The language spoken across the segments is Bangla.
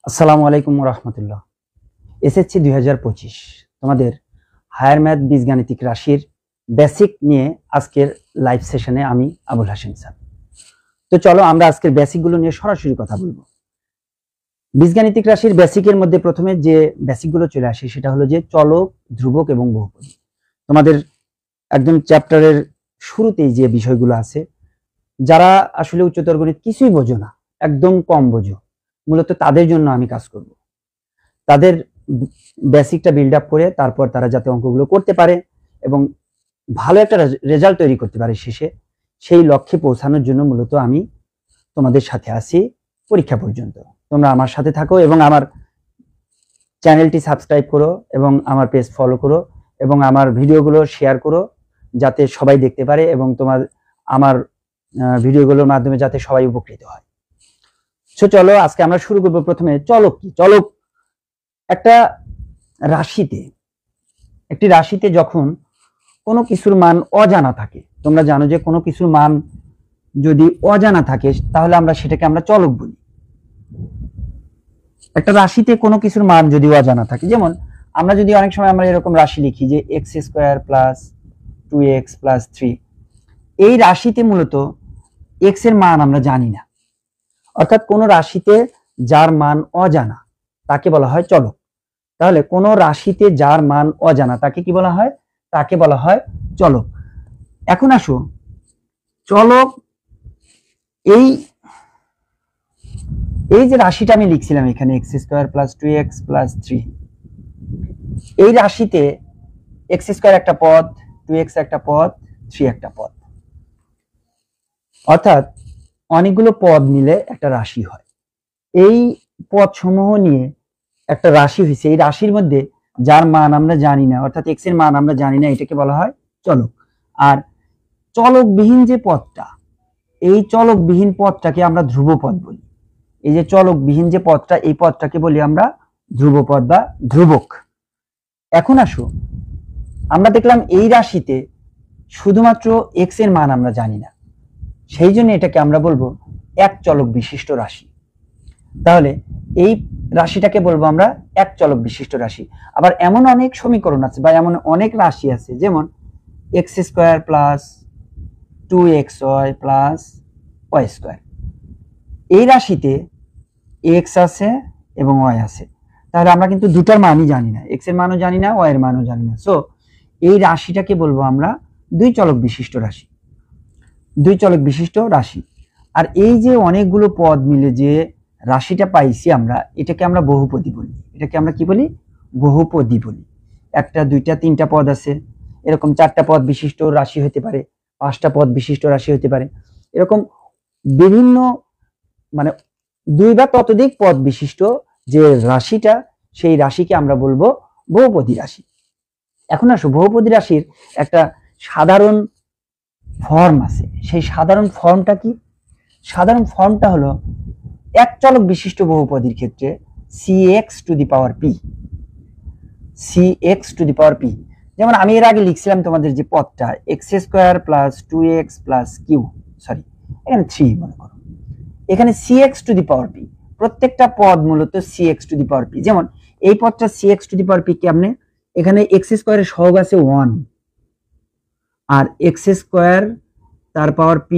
আসসালামু আলাইকুম রহমতুল্লাহ। এসএসসি 2025 তোমাদের হায়ার ম্যাথ বীজগাণিতিক রাশির বেসিক নিয়ে আজকের লাইভ সেশনে আমি আবুল হাসিম স্যার। তো চলো আমরা আজকের বেসিকগুলো নিয়ে সরাসরি কথা বলবো। বীজগাণিতিক রাশির বেসিকের মধ্যে প্রথমে যে বেসিকগুলো চলে আসে সেটা হলো যে চলক, ধ্রুবক এবং বহুপদী। তোমাদের একদম চ্যাপ্টারের শুরুতেই যে বিষয়গুলো আছে, যারা আসলে উচ্চতর গণিত কিছুই বোঝো না, একদম কম বোঝো, মূলত তাদের জন্য আমি কাজ করব। তাদের বেসিকটা বিল্ড আপ করে তারপর তারা যাতে অঙ্কগুলো করতে পারে এবং ভালো একটা রেজাল্ট তৈরি করতে পারে শেষে, সেই লক্ষ্যে পৌঁছানোর জন্য মূলত আমি তোমাদের সাথে আছি পরীক্ষা পর্যন্ত। তোমরা আমার সাথে থাকো এবং আমার চ্যানেলটি সাবস্ক্রাইব করো এবং আমার পেজ ফলো করো এবং আমার ভিডিওগুলো শেয়ার করো যাতে সবাই দেখতে পারে এবং আমার ভিডিওগুলোর মাধ্যমে যাতে সবাই উপকৃত হয়। সো চলো আজকে আমরা শুরু করবো। প্রথমে চলক কি? চলক একটি রাশিতে যখন কোনো কিছুর মান অজানা থাকে, তোমরা জানো যে কোনো কিছুর মান যদি অজানা থাকে তাহলে আমরা সেটাকে চলক বলি। একটা রাশিতে কোনো কিছুর মান যদি অজানা থাকে, যেমন আমরা যদি অনেক সময় আমরা এরকম রাশি লিখি যে x² + 2x + 3, এই রাশিতে মূলত x এর মান আমরা জানি না। অর্থাৎ কোন রাশিতে যার মান অজানা তাকে বলা হয় চলক। তাহলে কোন রাশিতে যার মান অজানা তাকে কি বলা হয়? তাকে বলা হয় চলক। এখন আসো, চলক এই যে রাশিটা আমি লিখছিলাম এখানে x² + 2x + 3, এই রাশিতে x² একটা পদ, 2x একটা পদ, 3 একটা পদ, অর্থাৎ অনেকগুলো পদ মিলে একটা রাশি হয়। এই পদ সমূহ নিয়ে একটা রাশি হয়েছে। এই রাশির মধ্যে যার মান আমরা জানি না, অর্থাৎ x এর মান আমরা জানি না, এটাকে বলা হয় চলক। আর চলকবিহীন যে পদটা, এই চলকবিহীন পদটাকে আমরা ধ্রুবপদ বলি। এই যে চলকবিহীন যে পদটা, এই পদটাকে বলি আমরা ধ্রুবপদ বা ধ্রুবক। এখন আসো, আমরা দেখলাম এই রাশিতে শুধুমাত্র x এর মান আমরা জানি না, সেই জন্য এটাকে আমরা বলবো এক চলক বিশিষ্ট রাশি। তাহলে এই রাশিটাকে বলবো আমরা এক চলক বিশিষ্ট রাশি। আবার এমন অনেক সমীকরণ আছে বা এমন অনেক রাশি আছে, যেমন x² + 2xy + y²। এই রাশিতে x আছে এবং y আছে, তাহলে আমরা কিন্তু দুটার মানই জানি না, x এর মানও জানি না, y এর মানও জানি না। সো এই রাশিটাকে বলবো আমরা দুই চলক বিশিষ্ট রাশি, দুই চলক বিশিষ্ট রাশি। আর এই যে অনেকগুলো পদ মিলে যে রাশিটা পাইছি আমরা, এটাকে আমরা বহুপদী বলি। এটাকে আমরা কি বলি? বহুপদী বলি। একটা, দুইটা, তিনটা পদ আছে, এরকম 4টা পদ বিশিষ্ট রাশি হতে পারে, 5টা পদ বিশিষ্ট রাশি হতে পারে, এরকম বিভিন্ন মানে 2 বা ততোধিক পদ বিশিষ্ট যে রাশিটা, সেই রাশিকে আমরা বলবো বহুপদী রাশি। এখন আসো, বহুপদী রাশির একটা সাধারণ ফর্ম আছে। সেই সাধারণ ফর্মটা কি? সাধারণ ফর্মটা হলো এক চলক বিশিষ্ট বহুপদীর ক্ষেত্রে cx⁻p। cx⁻p, যেমন আমি এর আগে লিখছিলাম তোমাদের যে পদটা x² + 2x + q, সরি এখানে 3 মনে করো, এখানে cx⁻p, প্রত্যেকটা পদ মূলত cx⁻p। যেমন এই পদটা cx⁻p কেমনে? এখানে x² এর সহগ আছে 1 আর x² তার পাওয়ার p,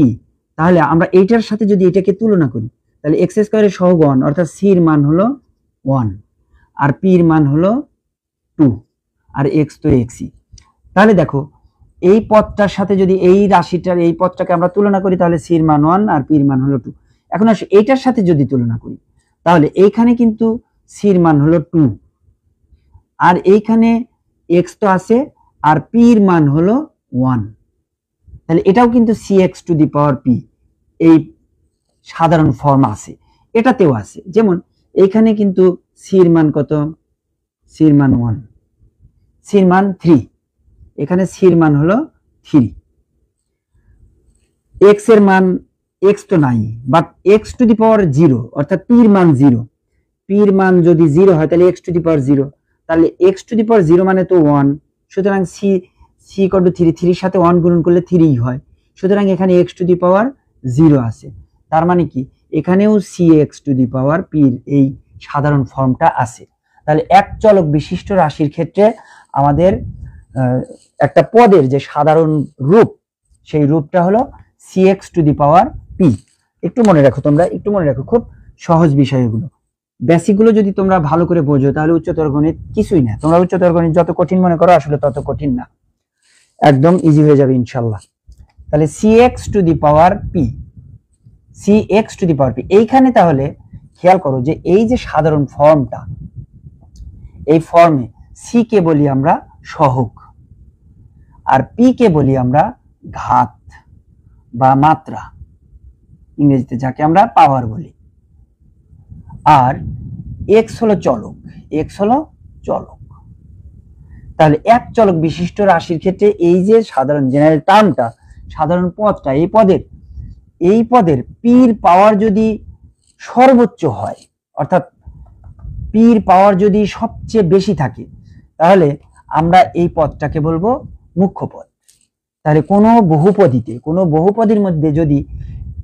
তাহলে আমরা এইটার সাথে যদি এটাকে তুলনা করি তাহলে x² এর সহগ 1, অর্থাৎ c এর মান হলো 1 আর p এর মান হলো 2 আর x তো xই। তাহলে দেখো, এই পদটার সাথে যদি এই রাশিটার এই পদটাকে আমরা তুলনা করি তাহলে c এর মান 1 আর p এর মান হলো 2। এখন আসো এইটার সাথে যদি তুলনা করি তাহলে এইখানে কিন্তু c এর মান হলো 2 আর এইখানে x তো আছে আর p এর মান হলো 1, তাহলে এটাও কিন্তু cx⁻p এই সাধারণ ফর্ম আছে, এটাতেও আছে। যেমন এখানে কিন্তু c এর মান কত? c এর মান 1, c এর মান 3, এখানে c এর মান হলো 3। x এর মান, x তো নাই, বাট x⁻0 অর্থাৎ p এর মান 0, p এর মান যদি 0 হয় তাহলে x⁻0, তাহলে x⁻0 মানে তো 1, সুতরাং c = 3, 3 এর সাথে 1 গুণন করলে 3 হয়, সুতরাং এখানে x⁻0 আছে। তার মানে কি? এখানেও cx⁻p এই সাধারণ ফর্মটা আছে। তাহলে এক চলক বিশিষ্ট রাশির ক্ষেত্রে আমাদের একটা পদের যে সাধারণ রূপ, সেই রূপটা হলো cx to the power p। একটু মনে রাখো, তোমরা একটু মনে রাখো, খুব সহজ বিষয় এগুলো। বেসিকগুলো যদি তোমরা ভালো করে বোঝো তাহলে উচ্চতর গণিত কিছুই না। তোমরা উচ্চতর গণিত যত কঠিন মনে করো আসলে তত কঠিন না, একদম ইজি হয়ে যাবে ইনশাল্লাহ। তাহলে cx to the power p, cx to the power p, এইখানে তাহলে খেয়াল করো যে এই যে সাধারণ ফর্মটা, এই ফর্মে c কে বলি আমরা সহগ, আর p কে বলি আমরা ঘাত বা মাত্রা, ইংরেজিতে যাকে আমরা পাওয়ার বলি। আর x হলো চলক, x হলো চলক। তাহলে এক চলক বিশিষ্ট রাশির ক্ষেত্রে এই যে সাধারণ জেনারেল টার্মটা, সাধারণ পদটা, এই পদের পির পাওয়ার যদি সর্বোচ্চ হয়, অর্থাৎ পির পাওয়ার যদি সবচেয়ে বেশি থাকে, তাহলে আমরা এই পদটাকে বলবো মুখ্য পদ। তাহলে কোনো বহুপদীর মধ্যে যদি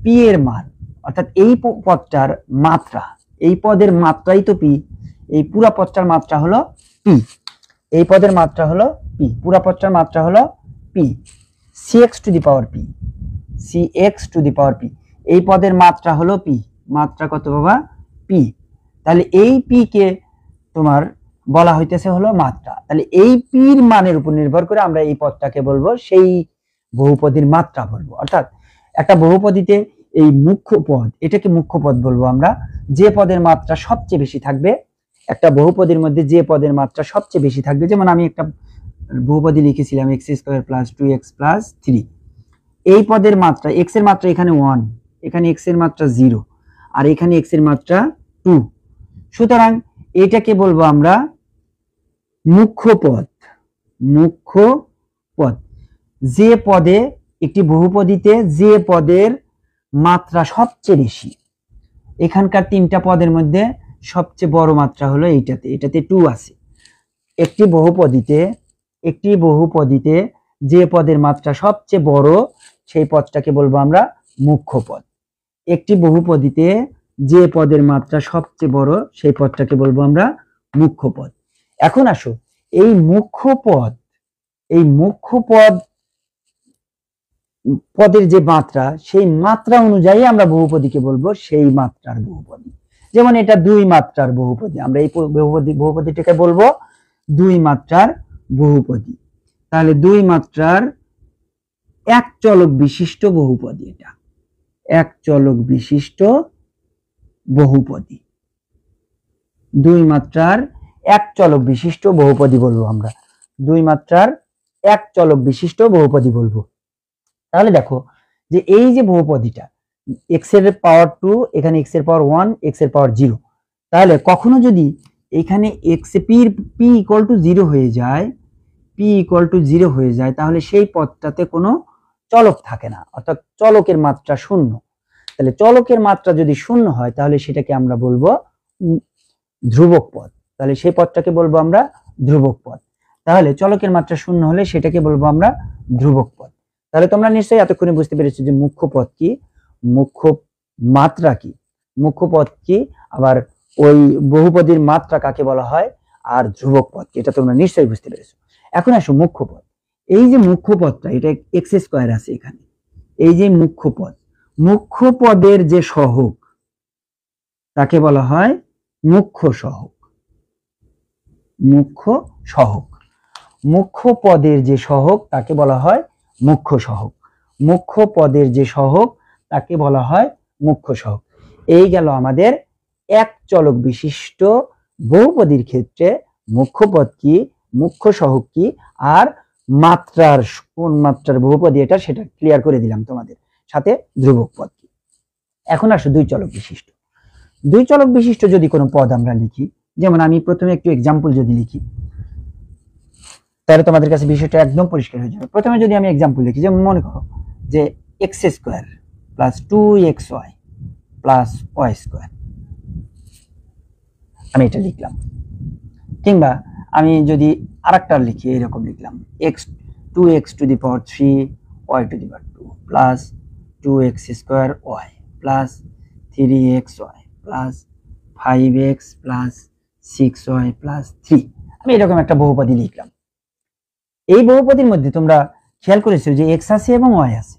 পি এর মান, অর্থাৎ এই পদটার মাত্রা, এই পদের মাত্রাই তো পি, এই পুরা পদটার মাত্রা হলো পি, এই পদের মাত্রা হলো পি, পুরা পদটার মাত্রা হলো P, cx to the power P, cx to the power P, এই পদের মাত্রা হলো পি। মাত্রা কত বাবা? পি। তাহলে এই পি কে তোমার বলা হইতেছে হলো মাত্রা। তাহলে এই পির মানের উপর নির্ভর করে আমরা এই পদটাকে বলবো সেই বহুপদীর মাত্রা বলবো। অর্থাৎ একটা বহুপদীতে এই মুখ্য পদ, এটাকে মুখ্য পদ বলবো আমরা, যে পদের মাত্রা সবচেয়ে বেশি থাকবে। একটা বহুপদীর মধ্যে যে পদের মাত্রা সবচেয়ে বেশি থাকবে, যেমন আমি একটা বহুপদী লিখেছিলাম x square plus 2x plus 3, এই পদের মাত্রা, x এর মাত্রা এখানে 1, এখানে x এর মাত্রা 0, আর এখানে x এর মাত্রা 2। সুতরাং এটাকে বলবো আমরা মুখ্য পদ। মুখ্য পদ, যে পদে, একটি বহুপদীতে যে পদের মাত্রা সবচেয়ে বেশি, এখানকার তিনটা পদের মধ্যে সবচেয়ে বড় মাত্রা হলো এইটাতে, এটাতে 2 আছে। একটি বহুপদীতে যে পদের মাত্রা সবচেয়ে বড়, সেই পদটাকে বলবো আমরা মুখ্য পদ। একটি বহুপদীতে যে পদের মাত্রা সবচেয়ে বড়, সেই পদটাকে বলবো আমরা মুখ্য পদ। এখন আসো, এই মুখ্য পদ পদের যে মাত্রা, সেই মাত্রা অনুযায়ী আমরা বহুপদীকে বলবো সেই মাত্রার বহুপদী। যেমন এটা 2 মাত্রার বহুপদী, আমরা এই বহুপদীটাকে বলবো 2 মাত্রার বহুপদী। তাহলে 2 মাত্রার এক চলক বিশিষ্ট বহুপদী, এটা এক চলক বিশিষ্ট বহুপদী। 2 মাত্রার এক চলক বিশিষ্ট বহুপদী বলবো আমরা, 2 মাত্রার এক চলক বিশিষ্ট বহুপদী বলবো। তাহলে দেখো যে এই যে বহুপদীটা, x এর পাওয়ার 2, এখানে x এর পাওয়ার 1, x এর পাওয়ার 0, তাহলে কখনো যদি এখানে p ইকুয়াল টু 0 হয়ে যায়, তাহলে সেই পদটাতে কোনো চলক থাকে না, অর্থাৎ চলকের মাত্রা 0। তাহলে চলকের মাত্রা যদি 0 হয়, তাহলে সেটাকে আমরা বলবো ধ্রুবক পদ। তাহলে সেই পদটাকে বলবো আমরা ধ্রুবক পদ। তাহলে চলকের মাত্রা 0 হলে সেটাকে বলবো আমরা ধ্রুবক পদ। তাহলে তোমরা নিশ্চয়ই এতক্ষণে বুঝতে পেরেছো যে মুখ্য পদ কি, মুখ্য মাত্রা কি, মুখ্য পদ কি, আবার ওই বহুপদীর মাত্রা কাকে বলা হয়, আর ধ্রুবক পদ কি, এটা তোমরা নিশ্চয়ই বুঝতে পেরেছো। এখন আসো মুখ্য পদ। এই যে মুখ্য পদটা, এটা x স্কয়ার আছে এখানে, এই যে মুখ্য পদ, মুখ্য পদের যে সহগ তাকে বলা হয় মুখ্য সহগ। মুখ্য সহগ, মুখ্য পদের যে সহগ তাকে বলা হয় মুখ্য সহগ। মুখ্য পদের যে সহগ তাকে বলা হয় মুখ্য সহগ। এই গেল আমাদের এক চলক বিশিষ্ট বহুপদীর ক্ষেত্রে মুখ্য পদ কি, মুখ্য সহগ কি, আর মাত্রার কোন মাত্রার বহুপদী এটা, সেটা ক্লিয়ার করে দিলাম তোমাদের, সাথে ধ্রুবক পদ কি। এখন আসো দুই চলক বিশিষ্ট। দুই চলক বিশিষ্ট যদি কোনো পদ আমরা লিখি, যেমন আমি প্রথমে একটু এক্সাম্পল যদি লিখি, তাহলে তোমাদের কাছে বিষয়টা একদম পরিষ্কার হয়ে যাবে। প্রথমে যদি আমি এক্সাম্পল লিখি, যেমন মনে করো যে x square plus 2xy plus y square, আমি এটা লিখলাম। কিংবা আমি যদি আরেকটা লিখি, এরকম লিখলাম, 2x to the power 3 y to the power 2 plus 2x square y plus 3xy plus 5x plus 6y plus 3। আমি এরকম একটা বহুপদী লিখলাম। এই বহুপদীর মধ্যে তোমরা খেয়াল করেছো যে x আছে এবং y আছে,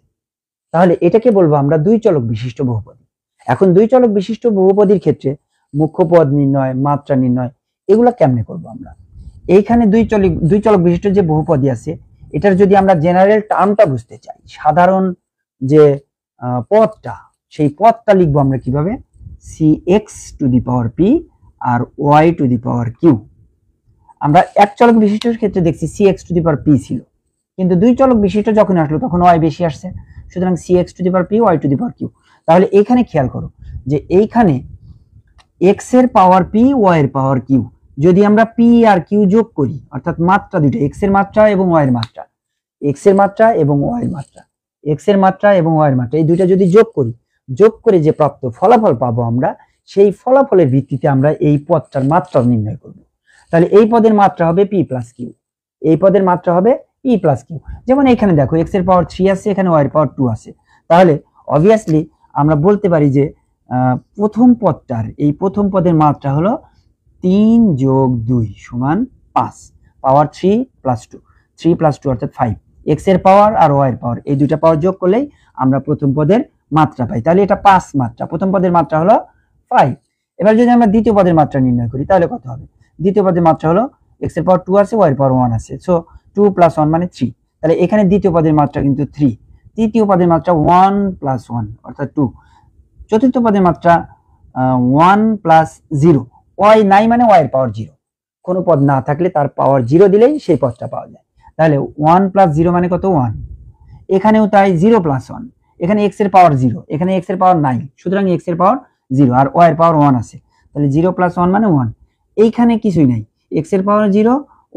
তাহলে এটাকে বলবো আমরা দুই চলক বিশিষ্ট বহুপদী। এখন দুই চলক বিশিষ্ট বহুপদীর ক্ষেত্রে মুখ্য পদ নির্ণয়, মাত্রা নির্ণয়, এগুলা কেমনে করবো আমরা? এইখানে দুই চলক বিশিষ্ট যে বহুপদী আছে, এটার যদি আমরা জেনারেল টার্মটা বুঝতে চাই, সাধারণ যে পদটা, সেই পদটা লিখবো আমরা কিভাবে? cx to the power p আর y to the power q। আমরা এক চলক বিশিষ্টের ক্ষেত্রে দেখছি cx to the power p ছিল, কিন্তু দুই চলক বিশিষ্ট যখন আসলো তখন y বেশি আসছে, সুতরাং cx to the power p y to the power q। তাহলে এইখানে খেয়াল করো যে এইখানে x এর পাওয়ার p y এর পাওয়ার q, যদি আমরা p আর q যোগ করি, অর্থাৎ মাত্রা দুটো, x এর মাত্রা এবং y এর মাত্রা, x এর মাত্রা এবং y এর মাত্রা, x এর মাত্রা এবং y এর মাত্রা, এই দুইটা যদি যোগ করি, যোগ করে যে প্রাপ্ত ফলাফল পাবো আমরা, সেই ফলাফলের ভিত্তিতে আমরা এই পদটার মাত্রা নির্ণয় করব। তাহলে এই পদের মাত্রা হবে p প্লাস q, এই পদের মাত্রা হবে p প্লাস q। যেমন এখানে দেখো x এর পাওয়ার 3 আছে, এখানে y এর পাওয়ার 2 আছে, তাহলে অবভিয়াসলি আমরা বলতে পারি যে প্রথম পদটার, এই প্রথম পদের মাত্রা হলো 3 যোগ 2 সমান 5, পাওয়ার 3 প্লাস 2, 3 প্লাস 2 অর্থাৎ 5। x এর পাওয়ার আর y এর পাওয়ার, এই দুইটা পাওয়ার যোগ করলেই আমরা প্রথম পদের মাত্রা পাই। তাহলে এটা 5 মাত্রা, প্রথম পদের মাত্রা হলো 5। এবার যদি আমরা দ্বিতীয় পদের মাত্রা নির্ণয় করি, তাহলে কত হবে? দ্বিতীয় পদের মাত্রা হলো x এর পাওয়ার 2 আছে, y এর পাওয়ার 1 আছে, সো 2 প্লাস 1 মানে 3। তাহলে এখানে দ্বিতীয় পদের মাত্রা কিন্তু 3, তৃতীয় পদের মাত্রা 1 প্লাস 1 অর্থাৎ 2, চতুর্থ পদের মাত্রা 1 প্লাস 0, y নাই মানে y এর পাওয়ার 0, কোনো পদ না থাকলে তার পাওয়ার 0 দিলেই সেই পদটা পাওয়া যায়। তাহলে 1 প্লাস 0 মানে কত? 1। এখানেও তাই 0 প্লাস 1, এখানে x এর পাওয়ার 0, এখানে x এর পাওয়ার 9, সুতরাং x এর পাওয়ার 0 আর y এর পাওয়ার 1 আছে, তাহলে 0 প্লাস 1 মানে 1। এইখানে কিছুই নাই, x এর পাওয়ার 0,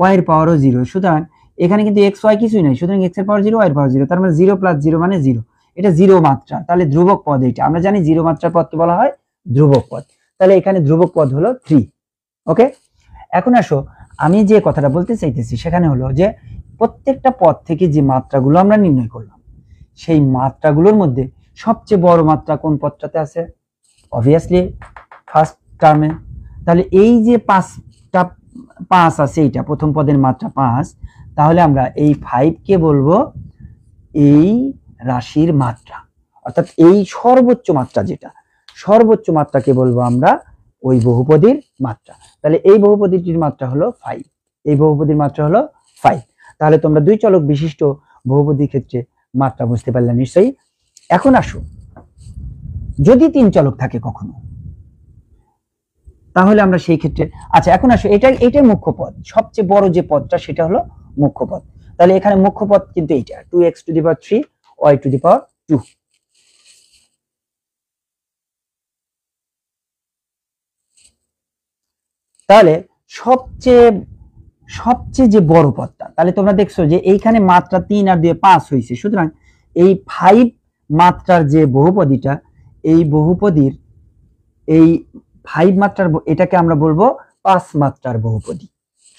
y এর পাওয়ারও 0, সুতরাং এখানে কিন্তু x y কিছুই নাই, সুতরাং x এর পাওয়ার 0, y এর পাওয়ার 0, তার মানে 0 প্লাস 0 মানে 0, এটা 0 মাত্রা। তাহলে ধ্রুবক পদ এটা, আমরা জানি 0 মাত্রার পদকে বলা হয় ধ্রুবক পদ, তাহলে এখানে ধ্রুবক পদ হলো 3। ওকে, এখন আসো আমি যে কথাটা বলতে চাইতেছি সেখানে হলো যে প্রত্যেকটা পদ থেকে যে মাত্রাগুলো আমরা নির্ণয় করলাম, সেই মাত্রাগুলোর মধ্যে সবচেয়ে বড় মাত্রা কোন পদটাতে আছে? অবভিয়াসলি ফার্স্ট টার্মে। তাহলে এই যে 5 আছে, এইটা প্রথম পদের মাত্রা 5, তাহলে আমরা এই 5 কে বলবো এই রাশির মাত্রা, অর্থাৎ এই সর্বোচ্চ মাত্রা, যেটা সর্বোচ্চ মাত্রাকে বলবো আমরা ওই বহুপদীর মাত্রা। তাহলে এই বহুপদীটির মাত্রা হলো 5, এই বহুপদীর মাত্রা হলো 5। তাহলে তোমরা দুই চলক বিশিষ্ট বহুপদীর ক্ষেত্রে মাত্রা বুঝতে পারলে নিশ্চয়ই। এখন আসো, যদি তিন চলক থাকে কখনো, তাহলে আমরা সেই ক্ষেত্রে, আচ্ছা এখন আসো, এটা মুখ্য পদ, সবচেয়ে বড় যে পদটা সেটা হলো মুখ্য পদ। তাহলে এখানে মুখ্য পদ কিন্তু এইটা 2x to the power 3 y to the power 2। তাহলে সবচেয়ে যে বড় পদটা, তাহলে তোমরা দেখছো যে এইখানে মাত্রা 3 আর 2 5 হয়েছে, সুতরাং এই 5 মাত্রার যে বহুপদীটা, এই বহুপদীর এই 5 মাত্রার, এটাকে আমরা বলবো 5 মাত্রার বহুপদী।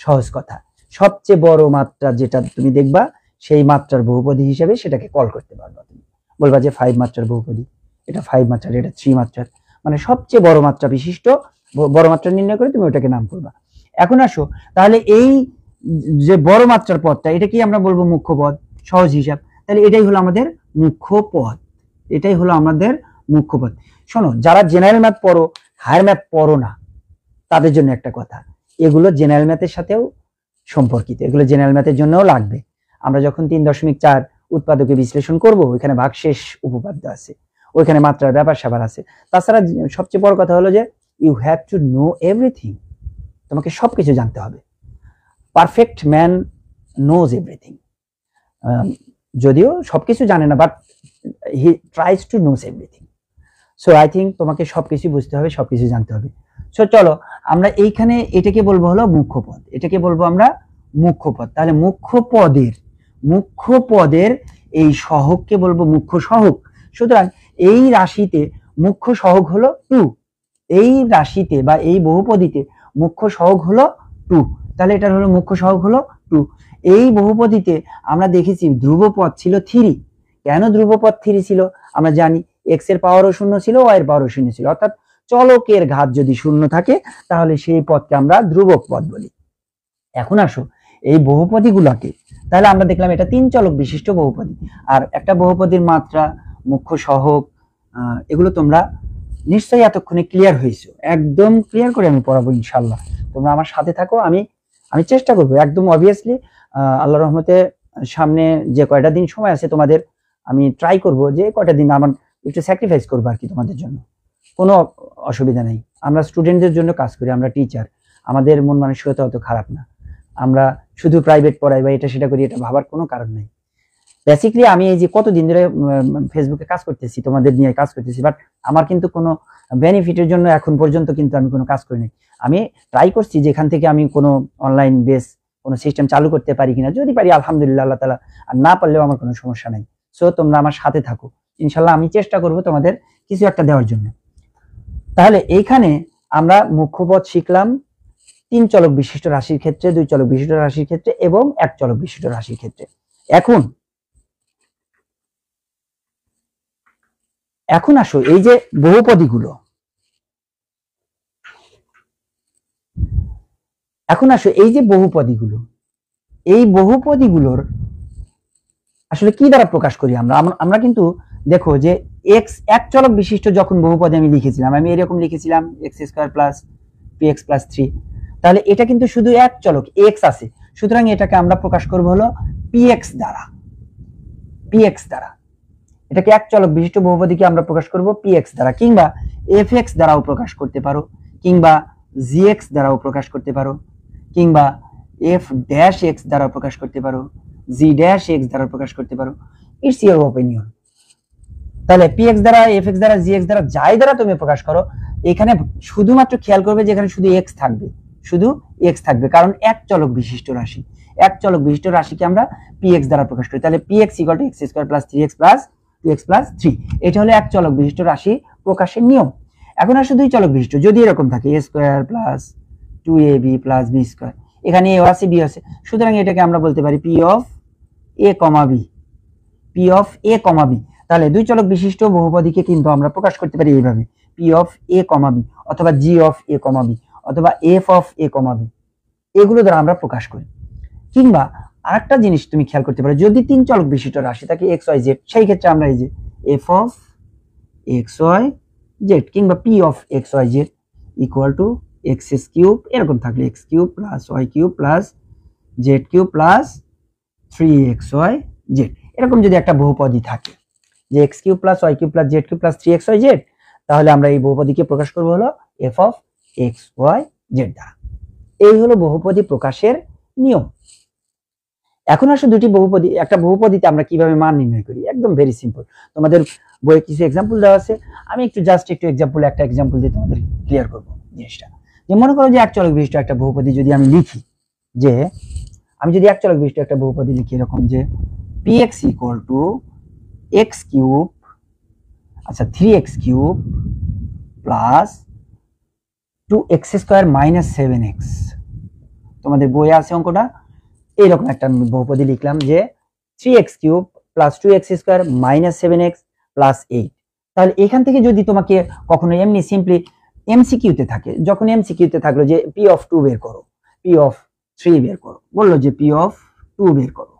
সহজ কথা, সবচেয়ে বড় মাত্রা যেটা তুমি দেখবা সেই মাত্রার বহুপদী হিসেবে সেটাকে কল করতে পারবা। তুমি বলবা যে 5 মাত্রার বহুপদী, এটা 5 মাত্রার, এটা 3 মাত্রার, মানে সবচেয়ে বড় মাত্রা বিশিষ্ট বড় মাত্রা নির্ণয় করে তুমি ওটাকে নাম করবা। এখন আসো, তাহলে এই যে বড় মাত্রার পদটা, এটা কি আমরা বলবো মুখ্য পদ, সহজ হিসাব। তাহলে এটাই হলো আমাদের মুখ্য পদ, এটাই হলো আমাদের মুখ্য পদ। শোনো, যারা জেনারেল ম্যাথ পড়ো, হায়ার ম্যাথ পড়ো না, তাদের জন্য একটা কথা, এগুলো জেনারেল ম্যাথের সাথেও সম্পর্কিত, এগুলো জেনারেল ম্যাথের জন্যও লাগবে। আমরা যখন 3.4 উৎপাদকে বিশ্লেষণ করব, ওইখানে ভাগশেষ উপপাদ্য আছে, ওইখানে মাত্রার ব্যাপার স্যাপার আছে। তাছাড়া সবচেয়ে বড় কথা হলো যে you have to know everything, তোমাকে সবকিছু জানতে হবে। পারফেক্ট ম্যান নোজ এভরিথিং, যদিও সবকিছু জানে না, but he tries two nose everything. So I think তোমাকে সবকিছু বুঝতে হবে, সবকিছু জানতে হবে। সো চলো আমরা এইখানে এটাকে বলবো হলো মুখ্য পদ, এটাকে বলবো আমরা মুখ্য পদ। তাহলে মুখ্য পদের এই সহগকে বলবো মুখ্য সহগ। সুতরাং এই রাশিতে মুখ্য সহগ হলো 2, এই রাশিতে বা এই বহুপদীতে মুখ্য সহগ হলো 2, তাহলে এটার হলো মুখ্য সহগ হলো 2। এই বহুপদীতে আমরা দেখেছি ধ্রুবপদ ছিল 3। কেন ধ্রুবপদ 3 ছিল? আমরা জানি x এর পাওয়ারও 0 ছিল, y এর পাওয়ারও 0 ছিল, অর্থাৎ চলকের ঘাত যদি শূন্য থাকে তাহলে সেই পদকে আমরা ধ্রুবক পদ বলি। এখন আসো এই বহুপদীগুলোকে, তাহলে আমরা দেখলাম এটা 3 চলক বিশিষ্ট বহুপদী। আর একটা বহুপদীর মাত্রা, মুখ্য, সহগ, এগুলো তোমরা নিশ্চয়ই এতক্ষণে ক্লিয়ার হয়েছো। একদম ক্লিয়ার করে আমি পড়াবো ইনশাল্লাহ, তোমরা আমার সাথে থাকো। আমি চেষ্টা করবো একদম অবভিয়াসলি, আল্লাহর রহমতে সামনে যে কয়টা দিন সময় আছে তোমাদের, আমি ট্রাই করব যে কয়টা দিন আমার একটু স্যাক্রিফাইস করবো আর কি তোমাদের জন্য। কোনো অসুবিধা নেই, আমরা স্টুডেন্টদের জন্য কাজ করি, আমরা টিচার, আমাদের মন মানসিকতা অত খারাপ না। আমরা শুধু প্রাইভেট পড়াই বা এটা সেটা করি, এটা ভাবার কোনো কারণ নেই। বেসিক্যালি আমি এই যে কতদিন ধরে ফেসবুকে কাজ করতেছি, তোমাদের নিয়ে কাজ করতেছি, বাট আমার কিন্তু কোনো বেনিফিটের জন্য এখন পর্যন্ত কিন্তু আমি কোনো কাজ করিনি। আমি ট্রাই করছি যেখান থেকে আমি কোনো অনলাইন বেস কোনো সিস্টেম চালু করতে পারি কিনা, যদি পারি আলহামদুলিল্লাহ, আল্লাহ তাআলা, আর না পারলেও আমার কোনো সমস্যা নাই। সো তোমরা আমার সাথে থাকো ইনশাল্লাহ, আমি চেষ্টা করব তোমাদের কিছু একটা দেওয়ার জন্য। তাহলে এইখানে আমরা মুখ্য পদ শিখলাম 3 চলক বিশিষ্ট রাশির ক্ষেত্রে, 2 চলক বিশিষ্ট রাশির ক্ষেত্রে এবং 1 চলক বিশিষ্ট রাশির ক্ষেত্রে। এখন আসো এই যে বহুপদীগুলো, এই বহুপদীগুলোর আসলে কি দ্বারা প্রকাশ করি আমরা? আমরা কিন্তু দেখো যে এক্স এক চলক বিশিষ্ট যখন বহুপদী আমি লিখেছিলাম, আমি এরকম লিখেছিলাম x² + px + 3। তাহলে এটা কিন্তু শুধু এক চলক x আছে, সুতরাং এটাকে আমরা প্রকাশ করব হলো px দ্বারা। এটাকে এক চলক বিশিষ্ট বহুপদীকে আমরা প্রকাশ করব px দ্বারা, কিংবা fx দ্বারাও প্রকাশ করতে পারো, কিংবা gx দ্বারাও প্রকাশ করতে পারো, কিংবা f' x দ্বারা প্রকাশ করতে পারো, g' x দ্বারা প্রকাশ করতে পারো। It's your opinion. তাহলে px দ্বারা, fx দ্বারা, gx দ্বারা, যাই দ্বারা তুমি প্রকাশ করো, এখানে শুধুমাত্র খেয়াল করবে যে এখানে শুধু x থাকবে, কারণ এক চলক বিশিষ্ট রাশি, এক চলক বিশিষ্ট রাশিকে আমরা px দ্বারা প্রকাশ করি। তাহলে px = x² + 3x + 2x + 3, এটা হলো এক চলক বিশিষ্ট রাশি প্রকাশের নিয়ম। এখন আসলে 2 চলক বিশিষ্ট যদি এরকম থাকে a² + 2ab + b², এখানে a আছে b আছে, সুতরাং এটাকে আমরা বলতে পারি p of a, b। তাহলে 2 চলক বিশিষ্ট বহুপদীকে কিন্তু আমরা প্রকাশ করতে পারি এইভাবে, p of a, b, অথবা g of a, b, অথবা f of a, b, এগুলো দ্বারা আমরা প্রকাশ করি। কিংবা আরেকটা জিনিস তুমি খেয়াল করতে পারো, যদি 3 চলক বিশিষ্ট রাশি থাকে x, y, z, সেই ক্ষেত্রে আমরা এই যে f of x, y, z কিংবা p of x, y, z = x³ এরকম থাকলে x³ + y³ + z³ + 3xy z, এরকম যদি একটা বহুপদী থাকে যে x³ + y³ + z³ + 3xy z, তাহলে আমরা এই বহুপদীকে প্রকাশ করব হলো f of x, y, z দ্বারা। এই হলো বহুপদী প্রকাশের নিয়ম। এখন আসলে দুটি বহুপদী, একটা বহুপদীতে আমরা কিভাবে মান নির্ণয় করি, একদম ভেরি সিম্পল। তোমাদের বইয়ে কিছু एग्जांपल দেওয়া আছে, আমি একটু একটা एग्जांपल দিয়ে তোমাদের ক্লিয়ার করব জিনিসটা। যে মনে করো যে এক চলক বিশিষ্ট একটা বহুপদী যদি আমি লিখি, যে আমি যদি এক চলক বিশিষ্ট একটা বহুপদী লিখি এরকম যে px = x³ 3x³ + 2x² - 7x, তোমাদের বইয়ে আছে অঙ্কটা। এইরকম একটা বহুপদী লিখলাম যে 3x³ + 2x² - 7x + 8। তাহলে এখান থেকে যদি তোমাকে কখনো এমনি সিম্পলি এমসিকিউতে থাকে, যখন এমসিকিউতে থাকলো যে p of 2 বের করো, p of 3 বের করো, বললো যে p of 2 বের করো,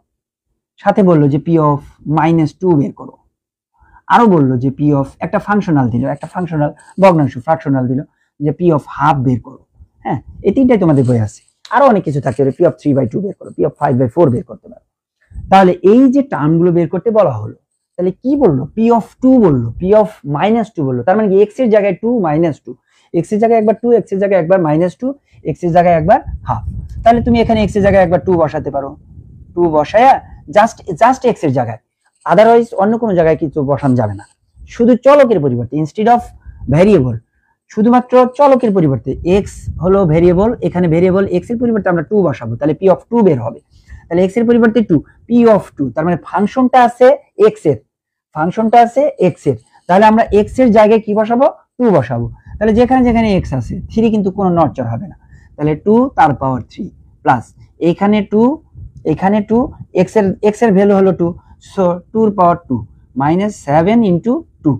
সাথে বললো যে p of -2 বের করো, আরো বললো যে p of একটা ফাংশনাল দিল, একটা ফাংশনাল ভগ্নাংশ ফ্র্যাকশনাল দিল যে p of হাফ বের করো। হ্যাঁ, এই তিনটাই তোমাদের বই আছে। আরো অনেক কিছু থাকতে পারে, p of 3/2 বের করো, p of 5/4 বের করতে পারো। তাহলে এই যে টার্মগুলো বের করতে বলা হলো, তাহলে কি বললো? p of 2 বললো, p of -2 বললো, তার মানে কি x এর জায়গায় 2 -2, x এর জায়গায় একবার 2, x এর জায়গায় একবার -2, x এর জায়গায় একবার হাফ। তাহলে তুমি এখানে x এর জায়গায় একবার 2 বসাতে পারো, 2 বসায়া জাস্ট x এর জায়গায়, আদারওয়াইজ অন্য কোনো জায়গায় কিছু বসানো যাবে না। শুধু চলকের পরিবর্তে, ইনস্টেড অফ ভ্যারিয়েবল, শুধুমাত্র চলকের পরিবর্তে x হলো ভেরিয়েবল, এখানে ভেরিয়েবল x এর পরিবর্তে আমরা 2 বসাবো, তাহলে p of 2 বের হবে। তাহলে x এর পরিবর্তে 2, p of 2, তার মানে ফাংশনটা আছে x এর, তাহলে আমরা x এর জায়গায় কি বসাবো? 2 বসাবো। তাহলে যেখানে যেখানে x আছে 3 কিন্তু কোনো নড়চড় হবে না, তাহলে 2 তার পাওয়ার 3 প্লাস এখানে 2, x এর ভ্যালু হলো 2, সো 2 এর পাওয়ার 2 -7 × 2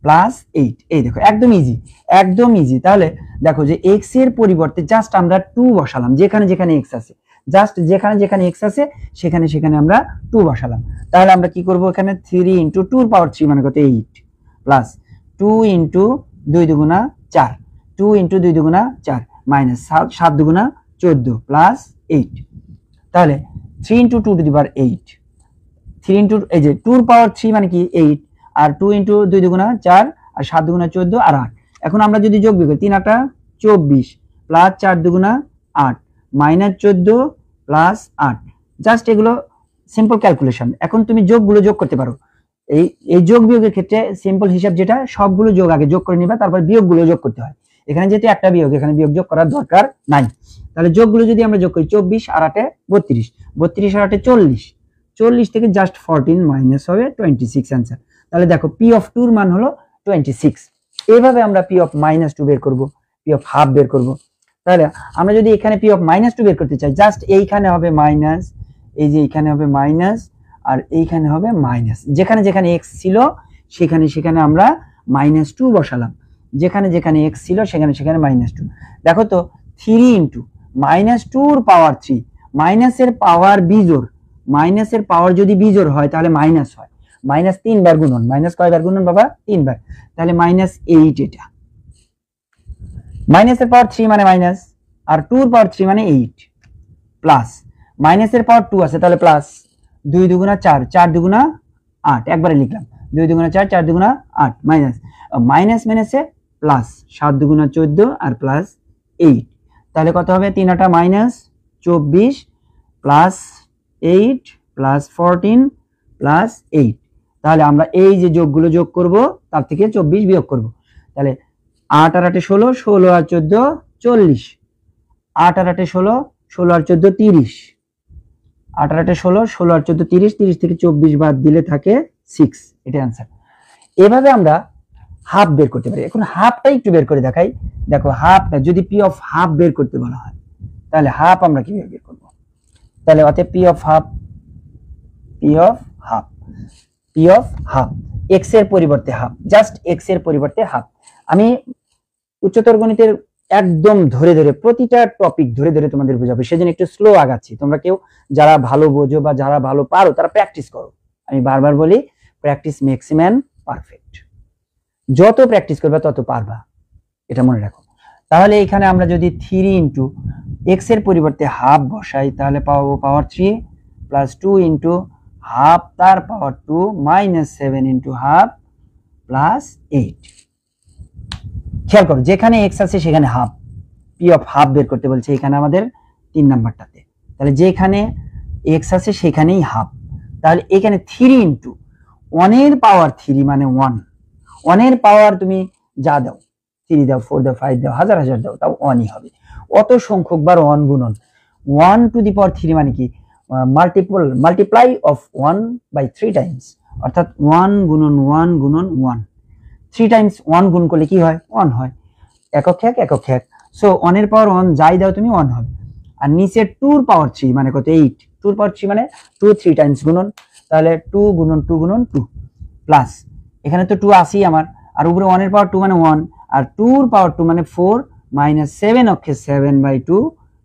প্লাস 8। এই দেখো একদম ইজি, একদম ইজি। তাহলে দেখো যে এক্স এর পরিবর্তে জাস্ট আমরা 2 বসালাম, যেখানে যেখানে এক্স আছে, জাস্ট যেখানে যেখানে এক্স আছে সেখানে সেখানে আমরা 2 বসালাম। তাহলে আমরা কি করব, এখানে 3 ইন্টু 2 এর পাওয়ার 3 মানে কত 8 প্লাস 2 ইন্টু 2 দুগুণা 4, 2 ইন্টু 2 দুগুণা 4 মাইনাস 7 দুগুণা 14 প্লাস 8। তাহলে 3 into 2 two the power 8, 3 into এই যে 2 এর পাওয়ার 3 মানে কি 8, আর 2 ইন্টু 2 দুগুণা 4 আর 7 দুগুণা 14 আর 8। এখন আমরা যদি যোগ বিয়োগ করি 3 8 24 প্লাস 4 দুগুণা 8 মাইনাস 14 প্লাস 8। জাস্ট এগুলো সিম্পল ক্যালকুলেশন। এখন তুমি যোগগুলো যোগ করতে পারো। এই যোগ বিয়োগের ক্ষেত্রে সিম্পল হিসাব যেটা, সবগুলো যোগ আগে যোগ করে নিবা, তারপর বিয়োগগুলো যোগ করতে হয়। এখানে যেহেতু একটা বিয়োগ, এখানে বিয়োগ যোগ করার দরকার নাই। তাহলে যোগগুলো যদি আমরা যোগ করি 24 আর 8 32, 32 আর 8 40, 40 থেকে জাস্ট 14 মাইনাস হবে 26 অ্যান্সার। তাহলে দেখো পি অফ 2 এর মান হলো 26। এইভাবে আমরা পি অফ -2 বের করব, পি অফ হাফ বের করব। তাহলে আমরা যদি এখানে পি অফ -2 বের করতে চাই, জাস্ট এইখানে হবে মাইনাস, এই যে এইখানে হবে মাইনাস আর এইখানে হবে মাইনাস। যেখানে যেখানে এক্স ছিল সেখানে সেখানে আমরা -2 বসালাম, যেখানে যেখানে এক্স ছিল সেখানে সেখানে -2। দেখো তো 3 ইন্টু -2 এর পাওয়ার 3, মাইনাসের পাওয়ার বিজোড়, মাইনাসের পাওয়ার যদি বিজোড় হয় তাহলে মাইনাস হয়। মাইনাস 3 বার গুণন, মাইনাস কয়বার গুণন বাবা 3 বার, তাহলে -8। এটা মাইনাসের পাওয়ার 3 মানে মাইনাস, আর 2 এর পাওয়ার 3 মানে 8 প্লাস মাইনাসের পাওয়ার 2 আছে তাহলে প্লাস 2 দুগুণা 4, 4 দুগুণা 8, একবারে লিখলাম 2 দুগুণা 4, 4 দুগুণা 8 মাইনাস মাইনাস মাইনাসে প্লাস 7 দুগুণা 14 আর প্লাস 8। তাহলে কত হবে 3 8 মাইনাস 24 প্লাস 8 প্লাস 14 প্লাস 8। তাহলে আমরা এই যে যোগগুলো যোগ করব তার থেকে 24 বিয়োগ করব। তাহলে 8 আর 8 16, 16 আর 14 40, 8 আর 8 16, 16 আর 14 30, 8 আর 8 16, 16 আর 14 30, 30 থেকে 24 বাদ দিলে থাকে 6। এটা অ্যান্সার। এভাবে আমরা হাফ বের করতে পারি। এখন হাফটা একটু বের করে দেখাই। দেখো হাফটা যদি পি অফ হাফ বের করতে বলা হয় তাহলে হাফ আমরা কিভাবে বের করব। তাহলে অতএব P of half, P of half, P of half, x এর পরিবর্তে হাফ, জাস্ট এক্স এর পরিবর্তে হাফ। আমি উচ্চতর গণিতের একদম ধরে ধরে প্রতিটা টপিক ধরে ধরে তোমাদের বোঝাবো, সেজন্য একটু স্লো আগাচ্ছি। তোমরা কেউ যারা ভালো বোঝো বা যারা ভালো পারো তারা প্র্যাকটিস করো। আমি বারবার বলি প্র্যাকটিস মেক্স ম্যান পারফেক্ট। যত প্র্যাকটিস করবে তত পারবা, এটা মনে রাখো। তাহলে এখানে আমরা যদি 3 ইন্টু এক্স এর পরিবর্তে হাফ বসাই তাহলে পাবো পাওয়ার 3 প্লাস 2 ইন্টু হাফ তার পাওয়ার 2 মাইনাস 7 ইন্টু হাফ প্লাস 8। খেয়াল করো যেখানে এক্স আছে সেখানে হাফ, পি অফ হাফ বের করতে বলছে এখানে আমাদের 3 নাম্বারটাতে। তাহলে যেখানে এক্স আছে সেখানেই হাফ। তাহলে এখানে 3 ইন্টু 1 এর পাওয়ার 3 মানে 1, 1 এর পাওয়ার তুমি যা দাও, 3 দাও 4 দাও 5 দাও হাজার হাজার দাও তাও 1ই হবে। অত সংখ্যক বার 1 গুণন, 1 টু দি পাওয়ার 3 মানে কি মাল্টিপ্লাই অফ 1/3 টাইমস, অর্থাৎ 1 গুণন 1 গুণন 1, 3 টাইমস 1 গুণ করলে কি হয় 1 হয়। একক এক একক এক, সো 1 এর পাওয়ার 1 যাই দাও তুমি 1 হবে। আর নিচে 2 এর পাওয়ার 3 মানে কত 8, 2 এর পাওয়ার 3 মানে 2 3 টাইমস গুণন, তাহলে 2 গুণন 2 গুণন 2 প্লাস এখানে তো 2 আসি আমার, আর উপরে 1 এর পাওয়ার 2 মানে 1, আর 2 এর পাওয়ার 2 মানে 4 মাইনাস 7 অক্ষে 7/2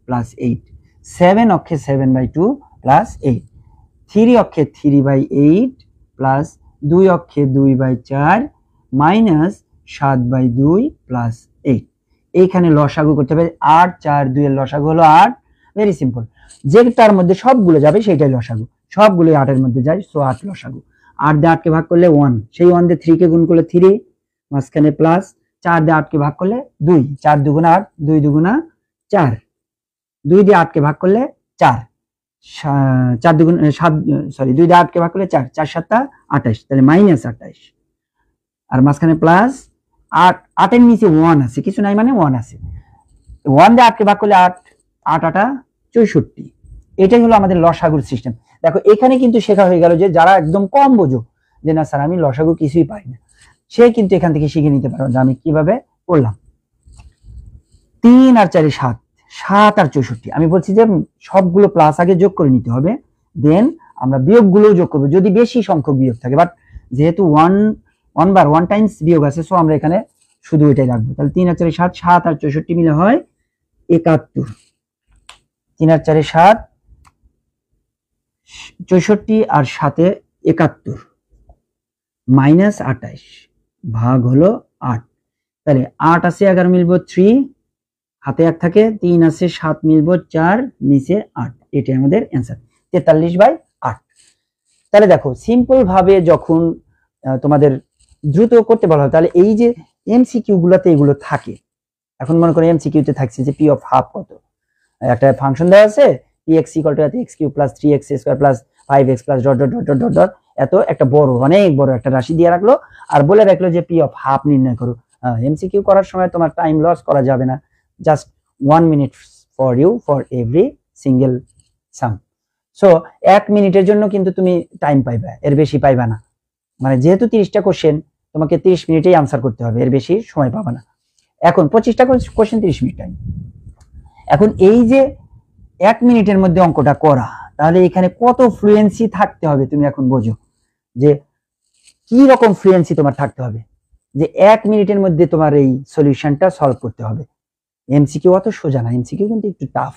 প্লাস 8, 7 অক্ষে 7/2 প্লাস 8, 3 অক্ষে 3/8 প্লাস 2 অক্ষে 2/4 মাইনাস 7/2 প্লাস 8। এইখানে লসাগু করতে হবে 8 4 2 এর লসাগু হলো 8। ভেরি সিম্পল, যেটার মধ্যে সবগুলো যাবে সেটাই লসাগু, সবগুলো 8 এর মধ্যে যায়, সো 8 লসাগু। 8 দিয়ে 8 কে ভাগ করলে 1, সেই 1 দিয়ে 3 কে গুণ করলে 3, মাঝখানে প্লাস 4 দিয়ে 8 কে ভাগ করলে 2, 4 দুগুণা 8, 2 দুগুণা 4, 2 দিয়ে 8 কে ভাগ করলে 4, 4 দুগুণ 7 সরি 2 দিয়ে 8 কে ভাগ করলে 4, 4 7 28, তাহলে মাইনাস 28, আর মাঝখানে প্লাস 8, 8 এর নিচে 1 আছে, কিছু নাই মানে 1 আছে। 1 দিয়ে 8 কে ভাগ করলে 8, 8 8 64। এটাই হলো আমাদের লসাগুর সিস্টেম। দেখো এখানে কিন্তু শেখা হয়ে গেল যে যারা একদম কম বোঝো যে না স্যার আমি লসাগু কিছুই পাই না, সে কিন্তু এখান থেকে শিখে নিতে পারো যে আমি কিভাবে করলাম। 3 আর 4 7, 7 আর 64। আমি বলছি যে সবগুলো প্লাস আগে যোগ করে নিতে হবে, দেন আমরা বিয়োগগুলো যোগ করবো যদি বেশি সংখ্যক বিয়োগ থাকে। বাট যেহেতু 1 ওয়ান টাইমস বিয়োগ আছে, সো আমরা এখানে শুধু এটাই রাখবো। তাহলে 3 আর 4 7, 7 আর 64 মিলে হয় 71। 3 আর 4 7, 64 আর 7 71 মাইনাস 28 ভাগ হলো 8। তাহলে 8 আছে 11 মিলবো 3, হাতে 1 থাকে, 3 আছে 7 মিলবো 4, নিচে 8। এটাই আমাদের অ্যান্সার 43/8। তাহলে দেখো সিম্পল ভাবে যখন তোমাদের দ্রুত করতে বলা হয় তাহলে এই যে এমসিকিউ গুলাতে এগুলো থাকে। এখন মনে করো এমসিকিউ তে থাকছে যে পি অফ হাফ কত, একটা ফাংশন দেওয়া আছে px = x³ + 3x² + 5x + dot dot dot dot dot, এত একটা বড় অনেক বড় একটা রাশি দিয়ে রাখলো আর বলে রাখলো যে পি অফ হাফ নির্ণয় করো। এমসিকিউ করার সময় তোমার টাইম লস করা যাবে না, just 1 minute for you for every single sum. So 1 মিনিটের জন্য কিন্তু তুমি টাইম পাইবা, এর বেশি পাইবা না। মানে যেহেতু 30টা কোশ্চেন, তোমাকে 30 মিনিটেই আনসার করতে হবে, এর বেশি সময় পাবা না। এখন 25টা কোশ্চেন 30 মিনিট টাইম। এখন এই যে 1 মিনিটের মধ্যে অঙ্কটা করা, তাহলে এখানে কত ফ্লুয়েন্সি থাকতে হবে তুমি এখন বোঝো যে কি রকম ফ্লুয়েন্সি তোমার থাকতে হবে যে 1 মিনিটের মধ্যে তোমার এই সলিউশনটা সলভ করতে হবে। এমসিকিউ অত সোজা না, এমসিকিউ কিন্তু একটু টাফ।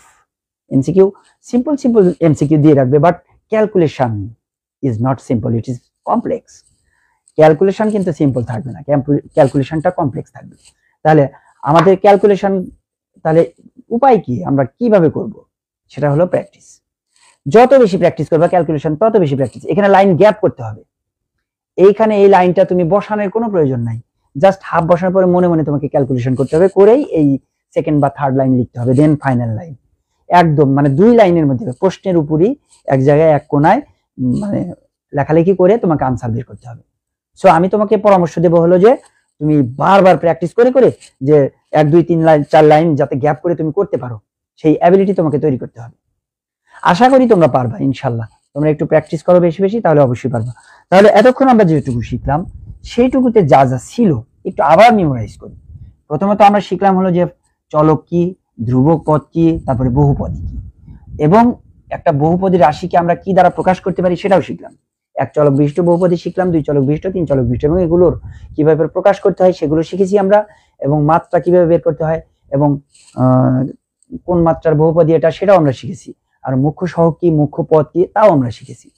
এমসিকিউ সিম্পল এমসিকিউ দিয়ে রাখবে, but calculation is not simple, it is complex. Calculation কিন্তু সিম্পল থাকবে না, ক্যালকুলেশনটা কমপ্লেক্স থাকবে। তাহলে আমাদের ক্যালকুলেশন, তাহলে উপায় কি, আমরা কিভাবে করব, সেটা হলো প্র্যাকটিস। যত বেশি প্র্যাকটিস করবে ক্যালকুলেশন তত বেশি প্র্যাকটিস। এখানে লাইন গ্যাপ করতে হবে, এইখানে এই লাইনটা তুমি বসানোর কোনো প্রয়োজন নাই, জাস্ট হাফ বসানোর পরে মনে মনে তোমাকে ক্যালকুলেশন করতে হবে, করেই এই সেকেন্ড বা থার্ড লাইন লিখতে হবে, দেন ফাইনাল লাইন। একদম মানে 2 লাইনের মধ্যে প্রশ্নের উপরই এক জায়গায় এক কোনায় মানে লেখালেখি করে তোমাকে আনসার বের করতে হবে। সো আমি তোমাকে পরামর্শ দেব হলো যে তুমি বারবার প্র্যাকটিস করে করে যে 1 2 3 লাইন 4 লাইন যাতে গ্যাপ করে তুমি করতে পারো, সেই অ্যাবিলিটি তোমাকে তৈরি করতে হবে। আশা করি তোমরা পারবা ইনশাআল্লাহ। তোমরা একটু প্র্যাকটিস করো বেশি বেশি, তাহলে অবশ্যই পারবা। তাহলে এতক্ষণ আমরা যেটুকু শিখলাম সেইটুকুতে যা যা ছিল একটু আবার মেমোরাইজ করি। প্রথমত আমরা শিখলাম হলো যে চলক কি, ধ্রুবক পদ কি, তারপরে বহুপদী কি, এবং একটা বহুপদী রাশিকে আমরা কি দ্বারা প্রকাশ করতে পারি সেটাও শিখলাম। 1 চলক বিশিষ্ট বহুপদী শিখলাম, 2 চলক বিশিষ্ট, 3 চলক বিশিষ্ট, এবং এগুলোর কিভাবে প্রকাশ করতে হয় সেগুলো শিখেছি আমরা, এবং মাত্রা কিভাবে বের করতে হয় এবং কোন মাত্রার বহুপদী এটা সেটাও আমরা শিখেছি। আর মুখ্য সহগ কি, মুখ্য পদ কি, তাও আমরা শিখেছি।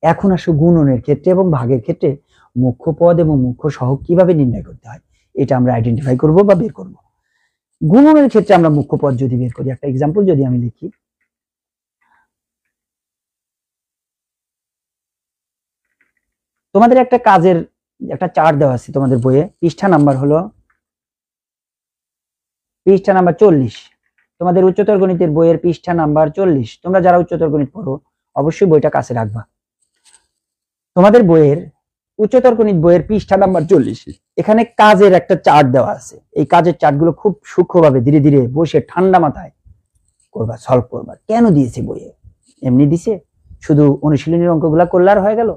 এখন আসো গুণনের ক্ষেত্রে এবং ভাগের ক্ষেত্রে মুখ্য পদ এবং মুখ্য সহগ কিভাবে নির্ণয় করতে হয় এটা আমরা আইডেন্টিফাই করব বা বের করব। গুণনের ক্ষেত্রে আমরা মুখ্য পদ যদি বের করি, একটা এক্সাম্পল যদি আমি লিখি, তোমাদের একটা কাজের একটা চার্ট দেওয়া আছে তোমাদের বইয়ে, পৃষ্ঠা নাম্বার 40। তোমাদের উচ্চতর গণিতের বইয়ের পৃষ্ঠা নাম্বার 40। তোমরা যারা উচ্চতর গণিত পড়ো অবশ্যই বইটা কাছে রাখবা। তোমাদের বইয়ের উচ্চতর গণিত বইয়ের পৃষ্ঠা নাম্বার 40, এখানে কাজের একটা চার্ট দেওয়া আছে। এই কাজের চার্টগুলো খুব সূক্ষ্মভাবে ধীরে ধীরে বসে ঠান্ডা মাথায় করবা, সলভ করবা। কেন দিয়েছে বইয়ে? এমনি দিছে শুধু অনুশীলনের অঙ্কগুলা করলে আর হয়ে গেল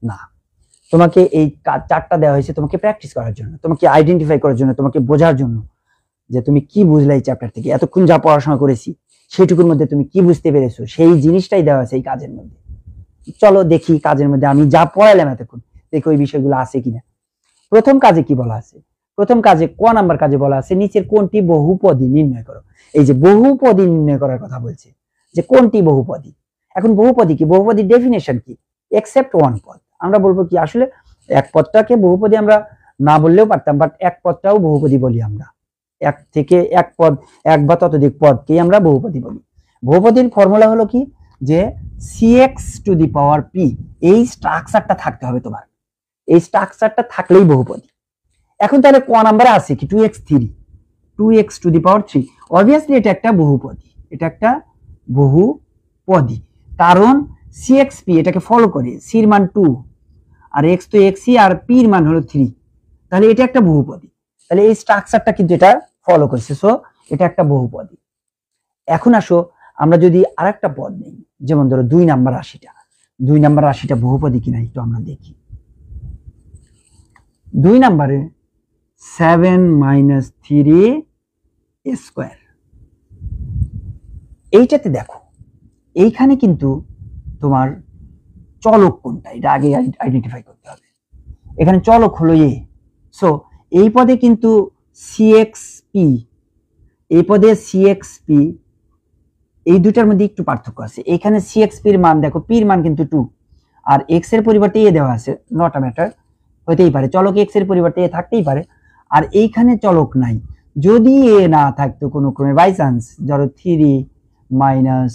না, তোমাকে এই চার্টটা দেওয়া হয়েছে তোমাকে প্র্যাকটিস করার জন্য, তোমাকে আইডেন্টিফাই করার জন্য, তোমাকে বোঝার জন্য যে তুমি কি বুঝলে এই চ্যাপ্টার থেকে, এতক্ষণ যা পড়াশোনা করেছি সেইটুকুর মধ্যে তুমি কি বুঝতে পেরেছো, সেই জিনিসটাই দেওয়া আছে এই কাজের মধ্যে। চলো দেখি কাজের মধ্যে আমি যা পড়াইলাম এতক্ষণ, দেখো ওই বিষয়গুলো আছে কিনা। প্রথম কাজে কি বলা আছে? প্রথম কাজে ক নাম্বার কাজে বলা আছে নিচের কোনটি বহুপদী নির্ণয় করো। এই যে বহুপদী নির্ণয় করার কথা বলছে, যে কোনটি বহুপদী। এখন বহুপদী কি, বহুপদীর ডেফিনেশন কি? এক্সেপ্ট ওয়ান পদ। আমরা বলবো কি, আসলে এক পদটাকে বহুপদী আমরা না বললেও পারতাম, বাট এক পদটাও বহুপদী বলি আমরা। এক থেকে এক পদ, এক বা ততোধিক পদকেই আমরা বহুপদী বলি। বহুপদীর ফর্মুলা হলো কি, যে cx⁻p, এই স্ট্রাকচারটা থাকতে হবে তোমার, এই স্ট্রাকচারটা থাকলেই বহুপদী। এখন তাহলে ক নাম্বারে আছে কি, 2x3, অবভিয়াসলি এটা একটা বহুপদী, এটা একটা বহুপদী, কারণ cxp এটাকে ফলো করে, c এর মান 2 আর x তো xc আর p এর মান হলো 3, তাহলে এটা একটা বহুপদী। তাহলে এই স্ট্রাকচারটা কিন্তু এটা ফলো করছে, সো এটা একটা বহুপদী। এখন আসো আমরা যদি আরেকটা পদ নেই, যেমন ধরো 2 নাম্বার রাশিটা বহুপদী কিনা একটু আমরা দেখি। 2 নাম্বারে 7 - 3² এইটাতে দেখো, এইখানে কিন্তু তোমার চলক কোনটা এটা আগে আইডেন্টিফাই করতে হবে। এখানে চলক হলো এ। সো এই পদে কিন্তু সিএক্সপি, এই পদে সিএক্সপি, এই দুটার মধ্যে একটু পার্থক্য আছে। এখানে সিএক্সপি এর মান দেখো, পি এর মান কিন্তু 2, আর এক্স এর পরিবর্তে এ দেওয়া আছে, নট আ ম্যাটার, হতেই পারে চলক এক্স এর পরিবর্তে এ থাকতেই পারে। আর এইখানে চলক নাই, যদি এ না থাকতো কোনো ক্রমে বাই চান্স, ধরো 3 মাইনাস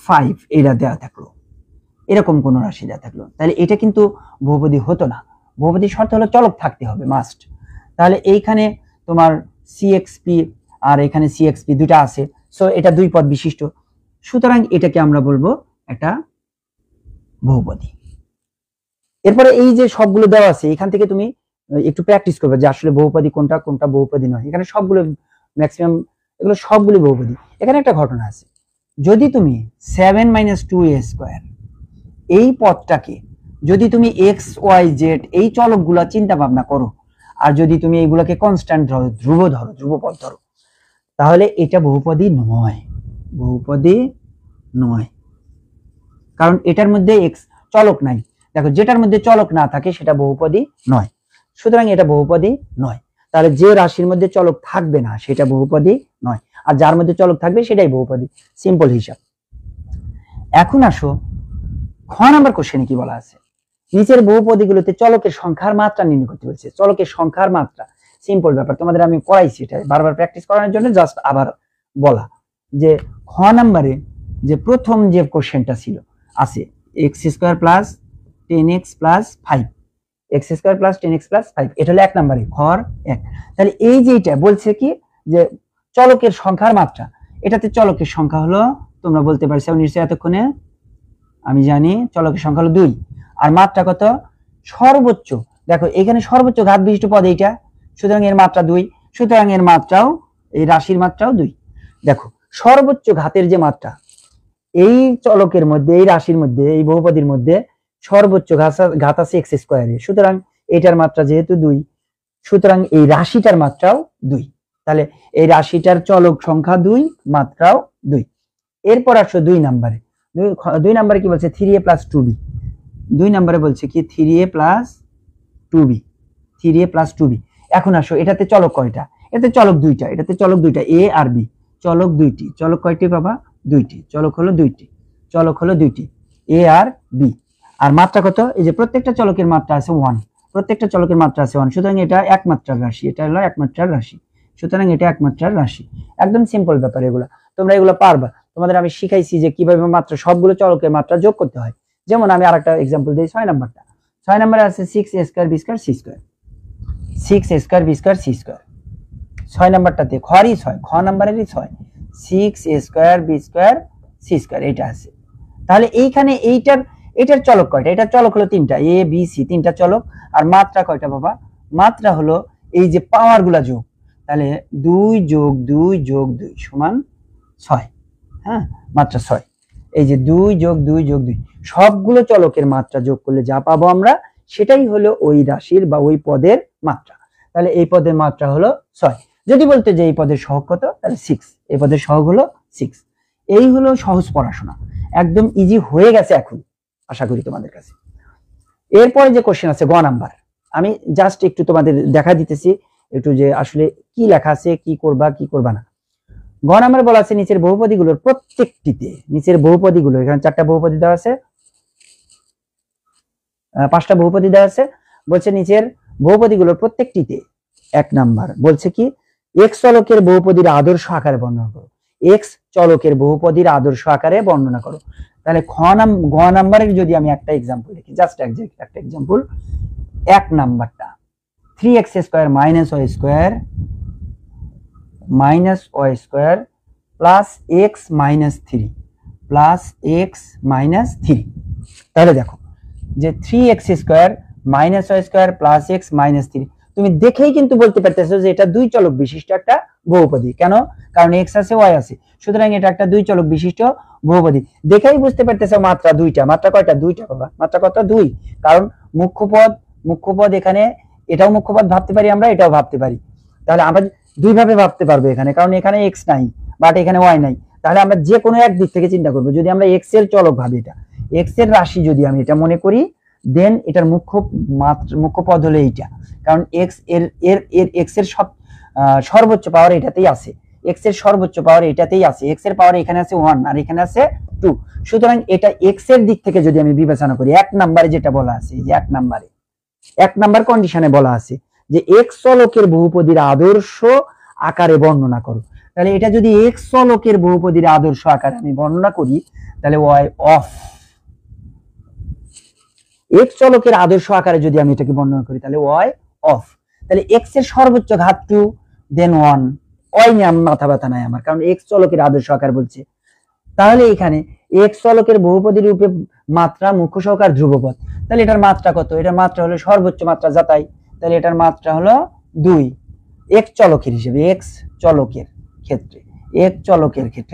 5 এটা দেওয়া থাকলো, এরকম কোনো রাশি দেওয়া থাকলো, তাহলে এটা কিন্তু বহুপদী হতো না। বহুপদীর শর্ত হলো চলক থাকতে হবে, মাস্ট। তাহলে এইখানে তোমার সিএক্সপি আর এখানে সিএক্সপি দুটা আছে, সো এটা দুই পদ বিশিষ্ট, সুতরাং এটাকে আমরা বলবো একটা বহুপদী। এরপরে এই যে সবগুলো দেওয়া আছে, এখান থেকে তুমি একটু প্র্যাকটিস করবে যে আসলে বহুপদী কোনটা, কোনটা বহুপদী নয়। এখানে সবগুলো ম্যাক্সিমাম এগুলো সবগুলো বহুপদী। এখানে একটা ঘটনা আছে, যদি তুমি 7 - 2a² এই পদটাকে যদি তুমি এক্স ওয়াই জেড এই চলকগুলা চিন্তা ভাবনা করো, আর যদি তুমি এইগুলাকে কনস্ট্যান্ট ধরো, ধ্রুবপদ ধরো, তাহলে এটা বহুপদী নয়, বহুপদী নয়, কারণ এটার মধ্যে এক্স চলক নাই। দেখো, যেটার মধ্যে চলক না থাকে সেটা বহুপদী নয়, সুতরাং এটা বহুপদী নয়। তাহলে যে রাশির মধ্যে চলক থাকবে না সেটা বহুপদী নয়, আর যার মধ্যে চলক থাকবে সেটাই বহুপদী, সিম্পল হিসাব। এখন আসো খ নাম্বার কোশ্চেনে কি বলা আছে, নিচের বহুপদীগুলোতে চলকের সংখ্যার মাত্রা নির্ণয় করতে বলছে। চলকের সংখ্যার মাত্রা সিম্পল ব্যাপার, তোমাদের আমি পড়াইছি, এটা বারবার প্র্যাকটিস করানোর জন্য জাস্ট আবার বলা, যে খ নাম্বারে যে প্রথম যে কোশ্চেনটা ছিল আছে x² plus 10x plus 5, x² plus 10x plus 5, এটা হলো 1 নম্বরে খর 1। তাহলে এই যে এটা বলছে কি যে চলকের সংখ্যার মাত্রা, এটাতে চলকের সংখ্যা হলো, তোমরা বলতে পারছো নিশ্চয়ই এতক্ষণে, আমি জানি চলকের সংখ্যা হলো 2, আর মাত্রা কত, সর্বোচ্চ। দেখো এখানে সর্বোচ্চ ঘাত বিশিষ্ট পদ এইটা, সুতরাং এর মাত্রা 2, সুতরাং এর মাত্রাও, এই রাশির মাত্রাও 2। দেখো সর্বোচ্চ ঘাতের যে মাত্রা, এই চলকের মধ্যে, এই রাশির মধ্যে, এই বহুপদীর মধ্যে সর্বোচ্চ ঘাত আছে x², সুতরাং এটার মাত্রা যেহেতু 2, সুতরাং এই রাশিটার মাত্রাও 2। তাহলে এই রাশিটার চলক সংখ্যা 2, মাত্রাও 2। এরপর আসো 2 নম্বরে, 2 নম্বরে কি বলছে 3a প্লাস 2b, 2 নম্বরে বলছে কি 3a plus 2b, 3a plus 2b। এখন আসো এটাতে চলক কয়টা, এটাতে চলক 2টা, এটাতে চলক 2টা, a আর b, চলক 2টি, চলক কয়টি বাবা, 2টি, চলক হলো 2টি, চলক হলো 2টি, a আর b। আর মাত্রা কত, এই যে প্রত্যেকটা চলকের মাত্রা আছে 1, প্রত্যেকটা চলকের মাত্রা আছে 1, সুতরাং এটা একমাত্রার রাশি, এটা হলো একমাত্রার রাশি, সুতরাং এটা একমাত্রার রাশি। একদম সিম্পল ব্যাপার এগুলা, তোমরা এগুলো পারবা। তোমাদের আমি শিখাইছি যে কিভাবে মাত্রা, সবগুলো চলকের মাত্রা যোগ করতে হয়। যেমন আমি আরেকটা एग्जांपल দেই, 6 নাম্বারটা, 6 নম্বরে আছে 6a² b² c², 6a² b² c², 6 নাম্বারটাতে খরই 6, খ নাম্বারেরই 6, 6a² b² c², এটা আছে। তাহলে এইখানে এটার চলক কয়টা, এটার চলক হলো 3টা, a b c, 3টা চলক। আর মাত্রা কয়টা বাবা, মাত্রা হলো এই যে পাওয়ার গুলা যোগ, তাহলে 2 + 2 + 2 সমান 6, হ্যাঁ মাত্রা 6। এই যে 2 + 2 + 2, সবগুলো চলকের মাত্রা যোগ করলে যা পাবো আমরা, সেটাই হলো ওই রাশির বা ওই পদের মাত্রা। তাহলে এই পদের মাত্রা হলো 6। যদি বলতে যে এই পদের সহগ কত, তাহলে 6, এই পদের সহগ হলো 6। এই হলো সহজ পড়াশোনা, একদম ইজি হয়ে গেছে এখন, আশা করি তোমাদের কাছে। এরপরে যে কোশ্চেন আছে গ নাম্বার, আমি জাস্ট একটু তোমাদের দেখা দিতেছি একটু যে আসলে কি লেখা আছে, কি করবা কি করবা না। গ নাম্বারে বলা আছে নিচের বহুপদীগুলোর প্রত্যেকটিতে, নিচের বহুপদীগুলো, এখানে 4টা বহুপদী দেওয়া আছে, 5টা বহুপদী দেওয়া আছে, বলছে নিচের বহুপদীগুলোর প্রত্যেকটিতে 1 নাম্বার বলছে কি x চলকের বহুপদীর আদর্শ আকারে বর্ণনা করো, x চলকের বহুপদীর আদর্শ আকারে বর্ণনা করো। তাহলে গ নাম্বারের যদি আমি একটা एग्जांपल লিখি, জাস্ট একটা एग्जांपल, 1 নাম্বারটা 3x² - y² plus x - 3 plus x - 3। তাহলে দেখো যে 3x² - y² প্লাস x - 3, তুমি দেখেই কিন্তু বলতে পারতেছো যে এটা 2 চলক বিশিষ্ট একটা বহুপদী। কেন, কারণ x আছে y আছে, সুতরাং এটা একটা 2 চলক বিশিষ্ট বহুপদী। দেখেই বুঝতে পারতেছো মাত্রা 2টা, মাত্রা কয়টা, 2টা বাবা, মাত্রা কত, 2। কারণ মুখ্যপদ এখানে, এটাও মুখ্যপদ ভাবতে পারি আমরা, এটাও ভাবতে পারি। তাহলে আমরা দুই ভাবে ভাবতে পারবো এখানে, কারণ এখানে x নাই বাট এখানে y নাই। তাহলে আমরা যে কোনো এক দিক থেকে চিন্তা করবো। যদি আমরা x এর চলক ভাবি, এটা x এর রাশি যদি আমি এটা মনে করি, দেন এটার মুখ্য পদ হলো এইটা, কারণ এক্স এর এক্স এর সর্বোচ্চ পাওয়ার এটাতেই আছে, এক্স এর সর্বোচ্চ পাওয়ার এটাতেই আছে, এক্স এর পাওয়ার এখানে আছে 1 আর এখানে আছে 2। সুতরাং এটা এক্স এর দিক থেকে যদি আমি বিবেচনা করি, এক নম্বরে যেটা বলা আছে, যে এক নাম্বার কন্ডিশনে বলা আছে যে এক্স চলকের বহুপদীর আদর্শ আকারে বর্ণনা করো, তাহলে এটা যদি এক্স চলকের বহুপদীর আদর্শ আকারে আমি বর্ণনা করি, তাহলে ওয়াই অফ এক্স চলকের আদর্শ আকারে যদি আমি এটাকে বর্ণনা করি, তাহলে ওয়াই অফ, তাহলে এক্স এর সর্বোচ্চ ঘাত 2 দেন 1, ওয়াই নিয়ে মাথা ব্যথা নাই আমার, কারণ এক্স চলকের আদর্শ আকার বলছে। তাহলে এখানে এক্স চলকের বহুপদী রূপে মাত্রা, মুখ্য সহগ আর ধ্রুবপদ, তাহলে এটার মাত্রা কত? এটার মাত্রা হলো সর্বোচ্চ মাত্রা যাতাই, তাহলে এটার মাত্রা হলো 2 এক্স চলকের হিসেবে, এক্স চলকের ক্ষেত্রে,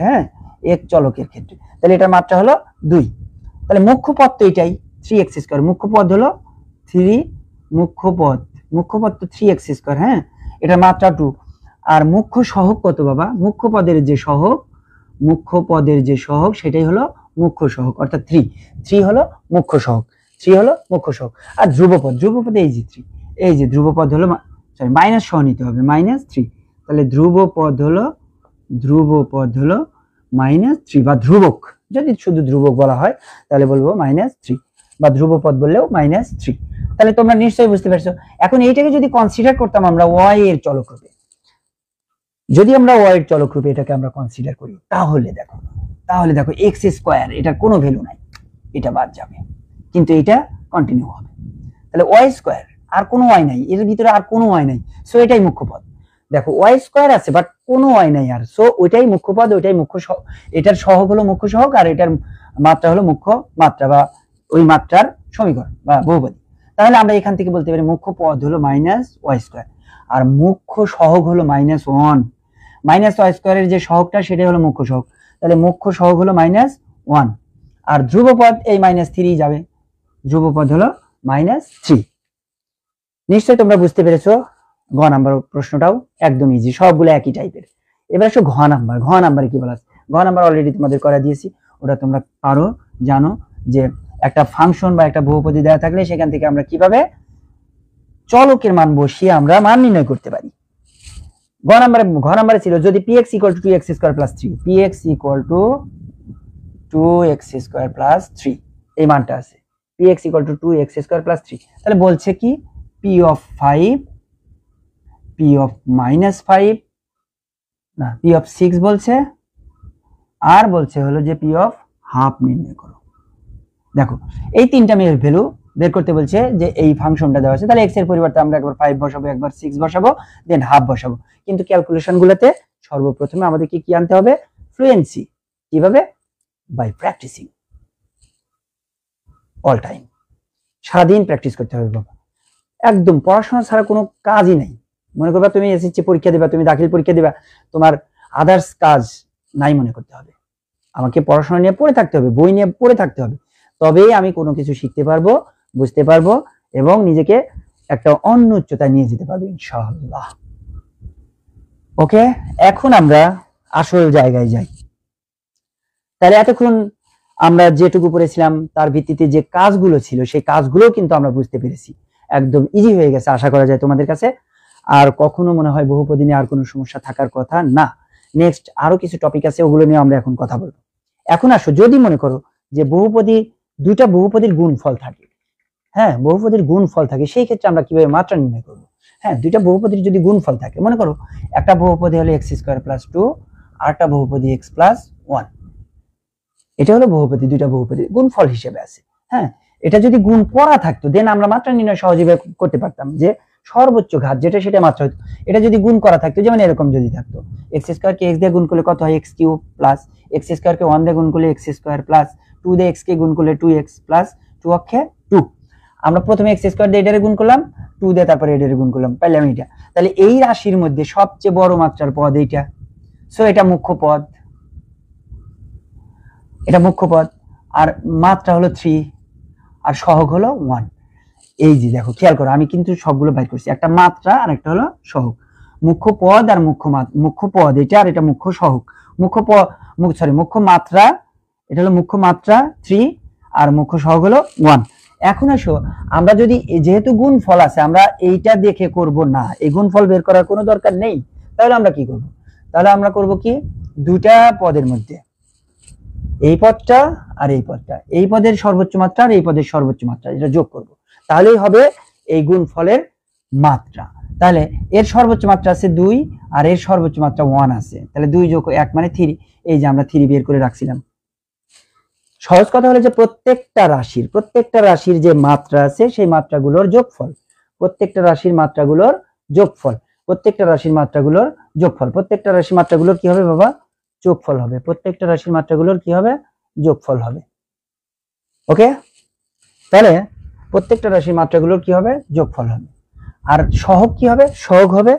হ্যাঁ এক্স চলকের ক্ষেত্রে, তাহলে এটার মাত্রা হলো 2। তাহলে মুখ্য পদ তো এটাই 3x², মুখ্য পদ হলো 3, মুখ্য পদ তো 3x², হ্যাঁ এটার মাত্রা 2। আর মুখ্য সহগ কত বাবা? মুখ্য পদের যে সহগ সেটাই হলো মুখ্য সহগ, অর্থাৎ 3 হলো মুখ্য সহগ, আর ধ্রুবপদ এই যে ধ্রুবপদ হলো, সরি মাইনাস সহ নিতে হবে, -3, তাহলে ধ্রুবপদ হলো -3, বা ধ্রুবক, যদি শুধু ধ্রুবক বলা হয় তাহলে বলবো -3, বা ধ্রুবপদ বললেও -3। তাহলে তোমরা নিশ্চয়ই বুঝতে পারছো। এখন এইটাকে যদি কনসিডার করতাম আমরা ওয়াই এর চলক রূপে, যদি আমরা ওয়াই এর চলক রূপে এটাকে আমরা কনসিডার করি, তাহলে দেখো x², এটার কোনো ভ্যালু নাই, এটা বাদ যাবে, কিন্তু এটা কন্টিনিউ হবে। তাহলে y², আর কোনো y নাই, এর ভিতরে আর কোনো y নাই, সো এটাই মুখ্য পদ। দেখো y² আছে বাট কোনো y নাই আর, সো ওইটাই মুখ্য পদ, ওইটাই মুখ্য সহগ, এটার সহগ হলো মুখ্য সহগ আর এটার মাত্রা হলো মুখ্য মাত্রা, বা ওই মাত্রার সমীকরণ বা বহুপদী। তাহলে আমরা এখান থেকে বলতে পারি মুখ্য পদ হলো -y², আর মুখ্য সহগ হলো -1, -y² এর যে সহগটা সেটাই হলো মুখ্য সহগ, তাহলে মুখ্য সহগ হলো -1, আর ধ্রুবপদ এই -3 যাবে, ধ্রুবপদ হলো -3। নিশ্চয়ই তোমরা বুঝতে পেরেছো। ঘ নাম্বার প্রশ্নটাও একদম ইজি, সবগুলো একই টাইপের। এবার আসো ঘ নাম্বারে কি বলা আছে? ঘ নাম্বার অলরেডি তোমাদের করা দিয়েছি, ওটা তোমরা পারো, জানো যে একটা ফাংশন বা একটা বহুপদী দেওয়া থাকলে সেখান থেকে আমরা কিভাবে চলকের মান বসিয়ে আমরা মান নির্ণয় করতে পারি। ঘ নাম্বারে ছিল যদি px = 2x² + 3, px = 2x² + 3, এই মানটা আছে, px = 2x² + 3, তাহলে বলছে কি p of -5 না, p of 6 বলছে, আর বলছে হলো যে p of ½ নির্ণয় করো। দেখো এই তিনটা মেয়ের ভ্যালু বের করতে বলছে, যে এই ফাংশনটা দেওয়া আছে, তাহলে x এর পরিবর্তে আমরা একবার 5 বসাবো, একবার 6 বসাবো, দেন ½ বসাবো। কিন্তু ক্যালকুলেশন গুলোতে সর্বপ্রথমে আমাদের কি আনতে হবে? ফ্লুয়েন্সি। কিভাবে? বাই প্র্যাকটিসিং অল টাইম, সারাদিন প্র্যাকটিস করতে হবে বাবা, একদম পড়াশোনা ছাড়া কোনো কাজই নেই। মনে করবা তুমি এসএসসি পরীক্ষা দিবা, তুমি দাখিল পরীক্ষা দিবা, তোমার আদার্স কাজ নাই মনে করতে হবে, আমাকে পড়াশোনা নিয়ে পড়ে থাকতে হবে, বই নিয়ে পড়ে থাকতে হবে, তবেই আমি কোনো কিছু শিখতে পারবো, বুঝতে পারবো এবং নিজেকে একটা অন্য উচ্চতায় নিয়ে যেতে পারবো ইনশাআল্লাহ। ওকে, এখন আমরা আসল জায়গায় যাই। তাহলে এতক্ষণ আমরা যেটুকু পড়েছিলাম তার ভিত্তিতে যে কাজগুলো ছিল সেই কাজগুলো কিন্তু আমরা বুঝতে পেরেছি, একদম ইজি হয়ে গেছে আশা করা যায় তোমাদের কাছে। আর কখনো মনে হয় বহুপদী নিয়ে আর কোনো সমস্যা থাকার কথা না। নেক্সট আরো কিছু টপিক আছে, ওগুলো নিয়ে আমরা এখন কথা বলবো। এখন আসো, যদি মনে করো যে দুইটা বহুপদীর গুণফল থাকে, হ্যাঁ বহুপদীর গুণফল থাকে, সেই ক্ষেত্রে আমরা কিভাবে মাত্রা নির্ণয় করবো? হ্যাঁ, দুইটা বহুপদীর যদি গুণফল থাকে, মনে করো একটা বহুপদী হলো x² + 2, আর একটা বহুপদী x + 1, এটা হলো বহুপদী, দুইটা বহুপদী গুণফল হিসেবে আছে। হ্যাঁ, এটা যদি গুণ করা থাকতো দেন আমরা মাত্রা নির্ণয় সহজে করতে পারতাম, যে সর্বোচ্চ ঘাত যেটা সেটা মাত্রা হতো। এটা যদি গুণ করা থাকতো, যেমন এরকম যদি থাকতো x² কে x দিয়ে গুণ করলে কত হয়? x³ প্লাস x² কে 1 দিয়ে গুণ করলে x² প্লাস 2 দিয়ে x কে গুণ করলে 2x প্লাস 2 অক্ষে 2। আমরা প্রথমে x² দিয়ে এটারে গুণ করলাম, 2 দিয়ে তারপরে এটারে গুণ করলাম, পাইলাম এটা। তাহলে এই রাশির মধ্যে সবচেয়ে বড় মাত্রার পদ এইটা, সো এটা মুখ্য পদ, এটা মুখ্য পদ, আর মাত্রা হলো 3 আর সহগ হলো 1। এই যে দেখো খেয়াল করো, আমি কিন্তু সবগুলো বাইর করছি, একটা মাত্রা আর একটা হলো সহগ, মুখ্য পদ আর মুখ্য পদ এটা, আর এটা মুখ্য সহগ, মুখ্য মাত্রা, এটা হলো মুখ্য মাত্রা 3 আর মুখ্য সহগ হলো 1। এখন আসো আমরা যদি যেহেতু গুণফল আছে আমরা এইটা দেখে করব না, এই গুণফল বের করার কোনো দরকার নেই, তাহলে আমরা কি করব? তাহলে আমরা করব কি, দুটা পদের মধ্যে এই পদটা আর এই পদটা, এই পদের সর্বোচ্চ মাত্রা আর এই পদের সর্বোচ্চ মাত্রা এটা যোগ করব, তাহলেই হবে এই গুণফলের মাত্রা। তাহলে এর সর্বোচ্চ মাত্রা আছে 2 আর এর সর্বোচ্চ মাত্রা 1 আছে, তাহলে 2 যোগ 1 মানে 3। এই যে আমরা 3 বের করে রাখছিলাম। সহজ কথা হলো যে প্রত্যেকটা রাশির যে মাত্রা আছে সেই মাত্রাগুলোর যোগফল, প্রত্যেকটা রাশির মাত্রাগুলোর যোগফল, প্রত্যেকটা রাশির মাত্রাগুলোর যোগফল, প্রত্যেকটা রাশির মাত্রাগুলোর কি হবে বাবা? যোগফল হবে। প্রত্যেকটা রাশির মাত্রাগুলোর কি হবে? যোগফল হবে। ওকে, তাহলে প্রত্যেকটা রাশির মাত্রাগুলোর কি হবে? যোগফল হবে। আর সহগ কি হবে? সহগ হবে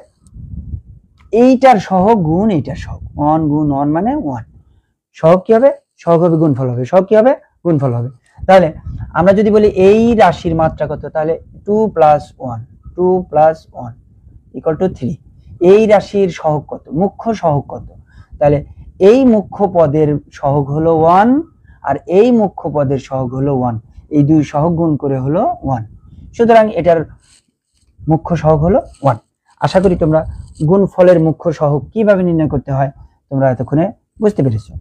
এইটার সহগ গুণ এইটার সহগ, 1 গুণ 1 মানে 1। সহগ কি হবে? সহগ হবে গুণফল হবে। সহগ কি হবে? গুণফল হবে। তাহলে আমরা যদি বলি এই রাশির মাত্রা কত, তাহলে 2 + 1 2 + 1 = 3। এই রাশির সহগ কত? মুখ্য সহগ কত? তাহলে এই মুখ্য পদের সহগ হলো 1 আর এই মুখ্য পদের সহগ হলো 1, এই দুই সহগ গুণ করে হলো 1, সুতরাং এটার মুখ্য সহগ হলো 1। আশা করি তোমরা গুণফলের মুখ্য সহগ কিভাবে নির্ণয় করতে হয় তোমরা এতক্ষণে বুঝতে পেরেছো।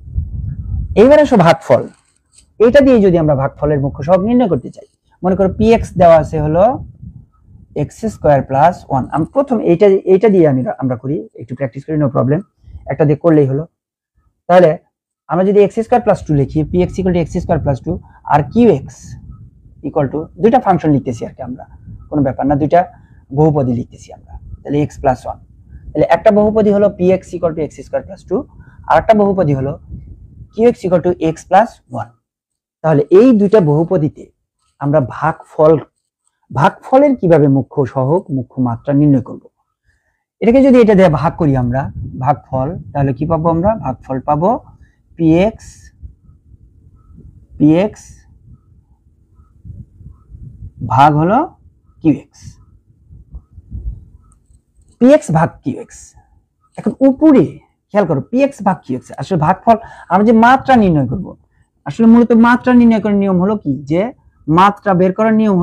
এইবার আসো ভাগফল। এটা দিয়ে যদি আমরা ভাগফলের মুখ্য সহগ নির্ণয় করতে চাই, মনে করো px দেওয়া আছে হলো x² + 1। আমি প্রথম এইটা দিয়ে আমরা করি, একটু প্র্যাকটিস করি, নো প্রবলেম, একটা দিয়ে করলেই হলো। তাহলে আমরা যদি x² + 2 লিখি, px = x² + 2 আর qx = দুইটা ফাংশন লিখতেছি আর কি আমরা, কোনো ব্যাপার না, দুইটা বহুপদী লিখতেছি আমরা, তাহলে x + 1। তাহলে একটা বহুপদী হলো px = x² + 2 আর একটা বহুপদী হলো qx = x + 1। তাহলে এই দুইটা বহুপদীতে আমরা ভাগফলের কিভাবে মুখ্য সহগ মুখ্য মাত্রা নির্ণয় করব, এটাকে যদি এটা দিয়ে ভাগ করি আমরা ভাগফল, তাহলে কি পাবো? আমরা ভাগফল পাবো px ভাগ হলো qx, px ভাগ qx। এখন উপরে খেয়াল করো, px ভাগ qx আসলে ভাগফল আমরা যে মাত্রা নির্ণয় করব, আসলে মূলত মাত্রা নির্ণয় করার নিয়ম হলো কি, যে মাত্রা বের করার নিয়ম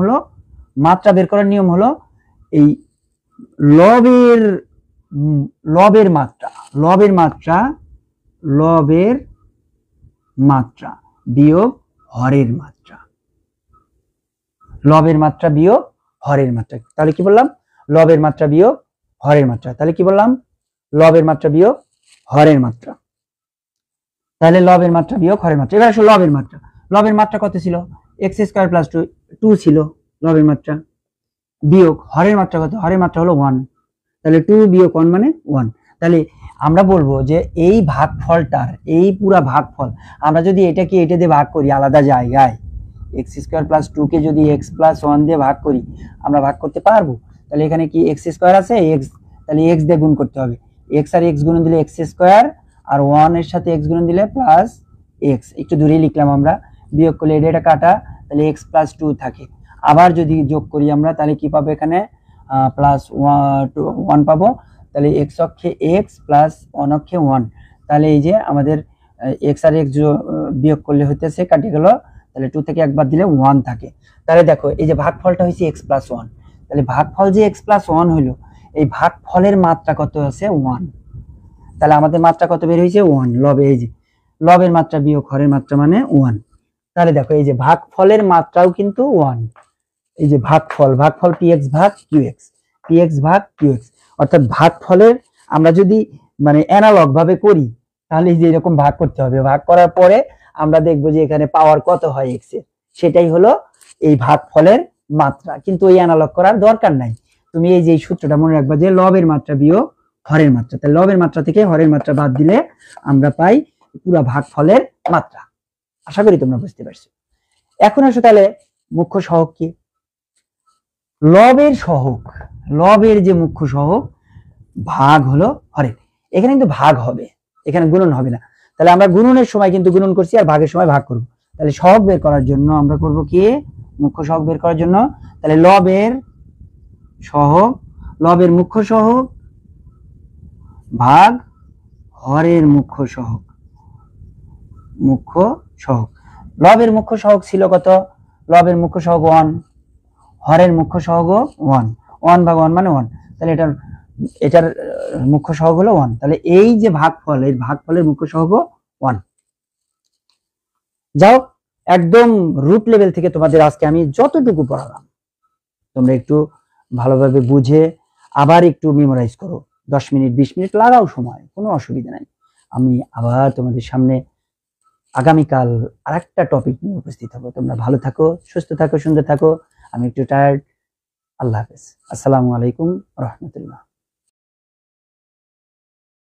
হলো এই লবের মাত্রা বিয়োগ হরের মাত্রা, লবের মাত্রা বিয়োগ হরের মাত্রা। তাহলে কি বললাম? লবের মাত্রা বিয়োগ হরের মাত্রা। তাহলে কি বললাম? লবের মাত্রা বিয়োগ হরের মাত্রা। তাহলে লবের মাত্রা বিয়োগ হরের মাত্রা। এবার আসো লবের মাত্রা কত ছিল? x² + 2 ছিল লবের মাত্রা, বিয়োগ হরের মাত্রা কত? হরের মাত্রা হলো 1, তাহলে 2 বিয়োগ 1 মানে 1। তাহলে আমরা বলবো যে এই ভাগফলটার, এই পুরা ভাগফল আমরা যদি এটাকে এটা দিয়ে ভাগ করি আলাদা জায়গায়, x² + 2 কে যদি x + 1 দিয়ে ভাগ করি, আমরা ভাগ করতে পারবো। তাহলে এখানে কি x² আছে, x, তাহলে x দিয়ে গুণ করতে হবে, x আর x গুণ দিলে x² আর 1 এর সাথে x গুণ দিলে প্লাস x, একটু দূরেই লিখলাম আমরা, বিয়োগ করলে এটা কাটা, তাহলে x + 2 থাকে। আবার যদি যোগ করি আমরা তাহলে কি পাবো? এখানে +1 পাবো, তাহলে x অক্ষে x প্লাস 1 অক্ষে 1, তাহলে এই যে আমাদের x আর x বিয়োগ করলে হইতেছে কাটে গেল, তাহলে 2 থেকে একবার দিলে 1 থাকে। তাহলে দেখো এই যে ভাগফলটা হইছে x + 1, তাহলে ভাগফল যে x + 1 হইলো, এই ভাগফলের মাত্রা কত আছে? 1। তাহলে আমাদের মাত্রা কত বের হইছে? 1। লবে এই যে লবের মাত্রা বিয়োগ হরের মাত্রা মানে 1। তাহলে দেখো এই যে ভাগফলের মাত্রাও কিন্তু 1। এই যে ভাগফল px ভাগ qx, অর্থাৎ ভাগফলের আমরা যদি মানে অ্যানালগ ভাবে করি তাহলে এই যে এরকম ভাগ করতে হবে, ভাগ করার পরে আমরা দেখব যে এখানে পাওয়ার কত হয় x এর, সেটাই হলো এই ভাগফলের মাত্রা। কিন্তু এই অ্যানালগ করার দরকার নাই, তুমি এই যে সূত্রটা মনে রাখবা যে লবের মাত্রা বিয়োগ হরের মাত্রা, তাহলে লবের মাত্রা থেকে হরের মাত্রা বাদ দিলে আমরা পাই পুরো ভাগফলের মাত্রা। আশা করি তোমরা বুঝতে পারছো। এখন আসো তাহলে মুখ্য সহগ কি? লবের যে মুখ্য সহগ ভাগ হলো হরের। এখানে কিন্তু ভাগ হবে, এখানে গুণন হবে না। তাহলে আমরা গুণনের সময় কিন্তু গুণন করছি আর ভাগের সময় ভাগ করব। তাহলে সহগ বের করার জন্য আমরা করব কি? মুখ্য সহগ বের করার জন্য তাহলে লবের মুখ্য সহগ ভাগ হরের মুখ্য সহগ। লবের মুখ্য সহগ ছিল কত? লবের মুখ্য সহগ 1, হরের মুখ্য সহগ 1, 1 ভাগ 1 মানে 1, তাহলে এটার মুখ্য সহগ হলো 1, তাহলে এই যে ভাগফল, এই ভাগফলের মুখ্য সহগ 1। যাও, একদম রুট লেভেল থেকে তোমাদের আজকে আমি যতটুকু পড়ালাম তোমরা একটু ভালোভাবে বুঝে আবার একটু মেমোরাইজ করো, 10 মিনিট 20 মিনিট লাগাও, সময় কোনো অসুবিধা নাই। আমি আবার তোমাদের সামনে আগামীকাল আরেকটা টপিক নিয়ে উপস্থিত হবো। তোমরা ভালো থাকো, সুস্থ থাকো, সুন্দর থাকো। আমি একটু টায়ার্ড। আল্লাহ হাফেজ। আসসালামু আলাইকুম রহমতুল্লাহ।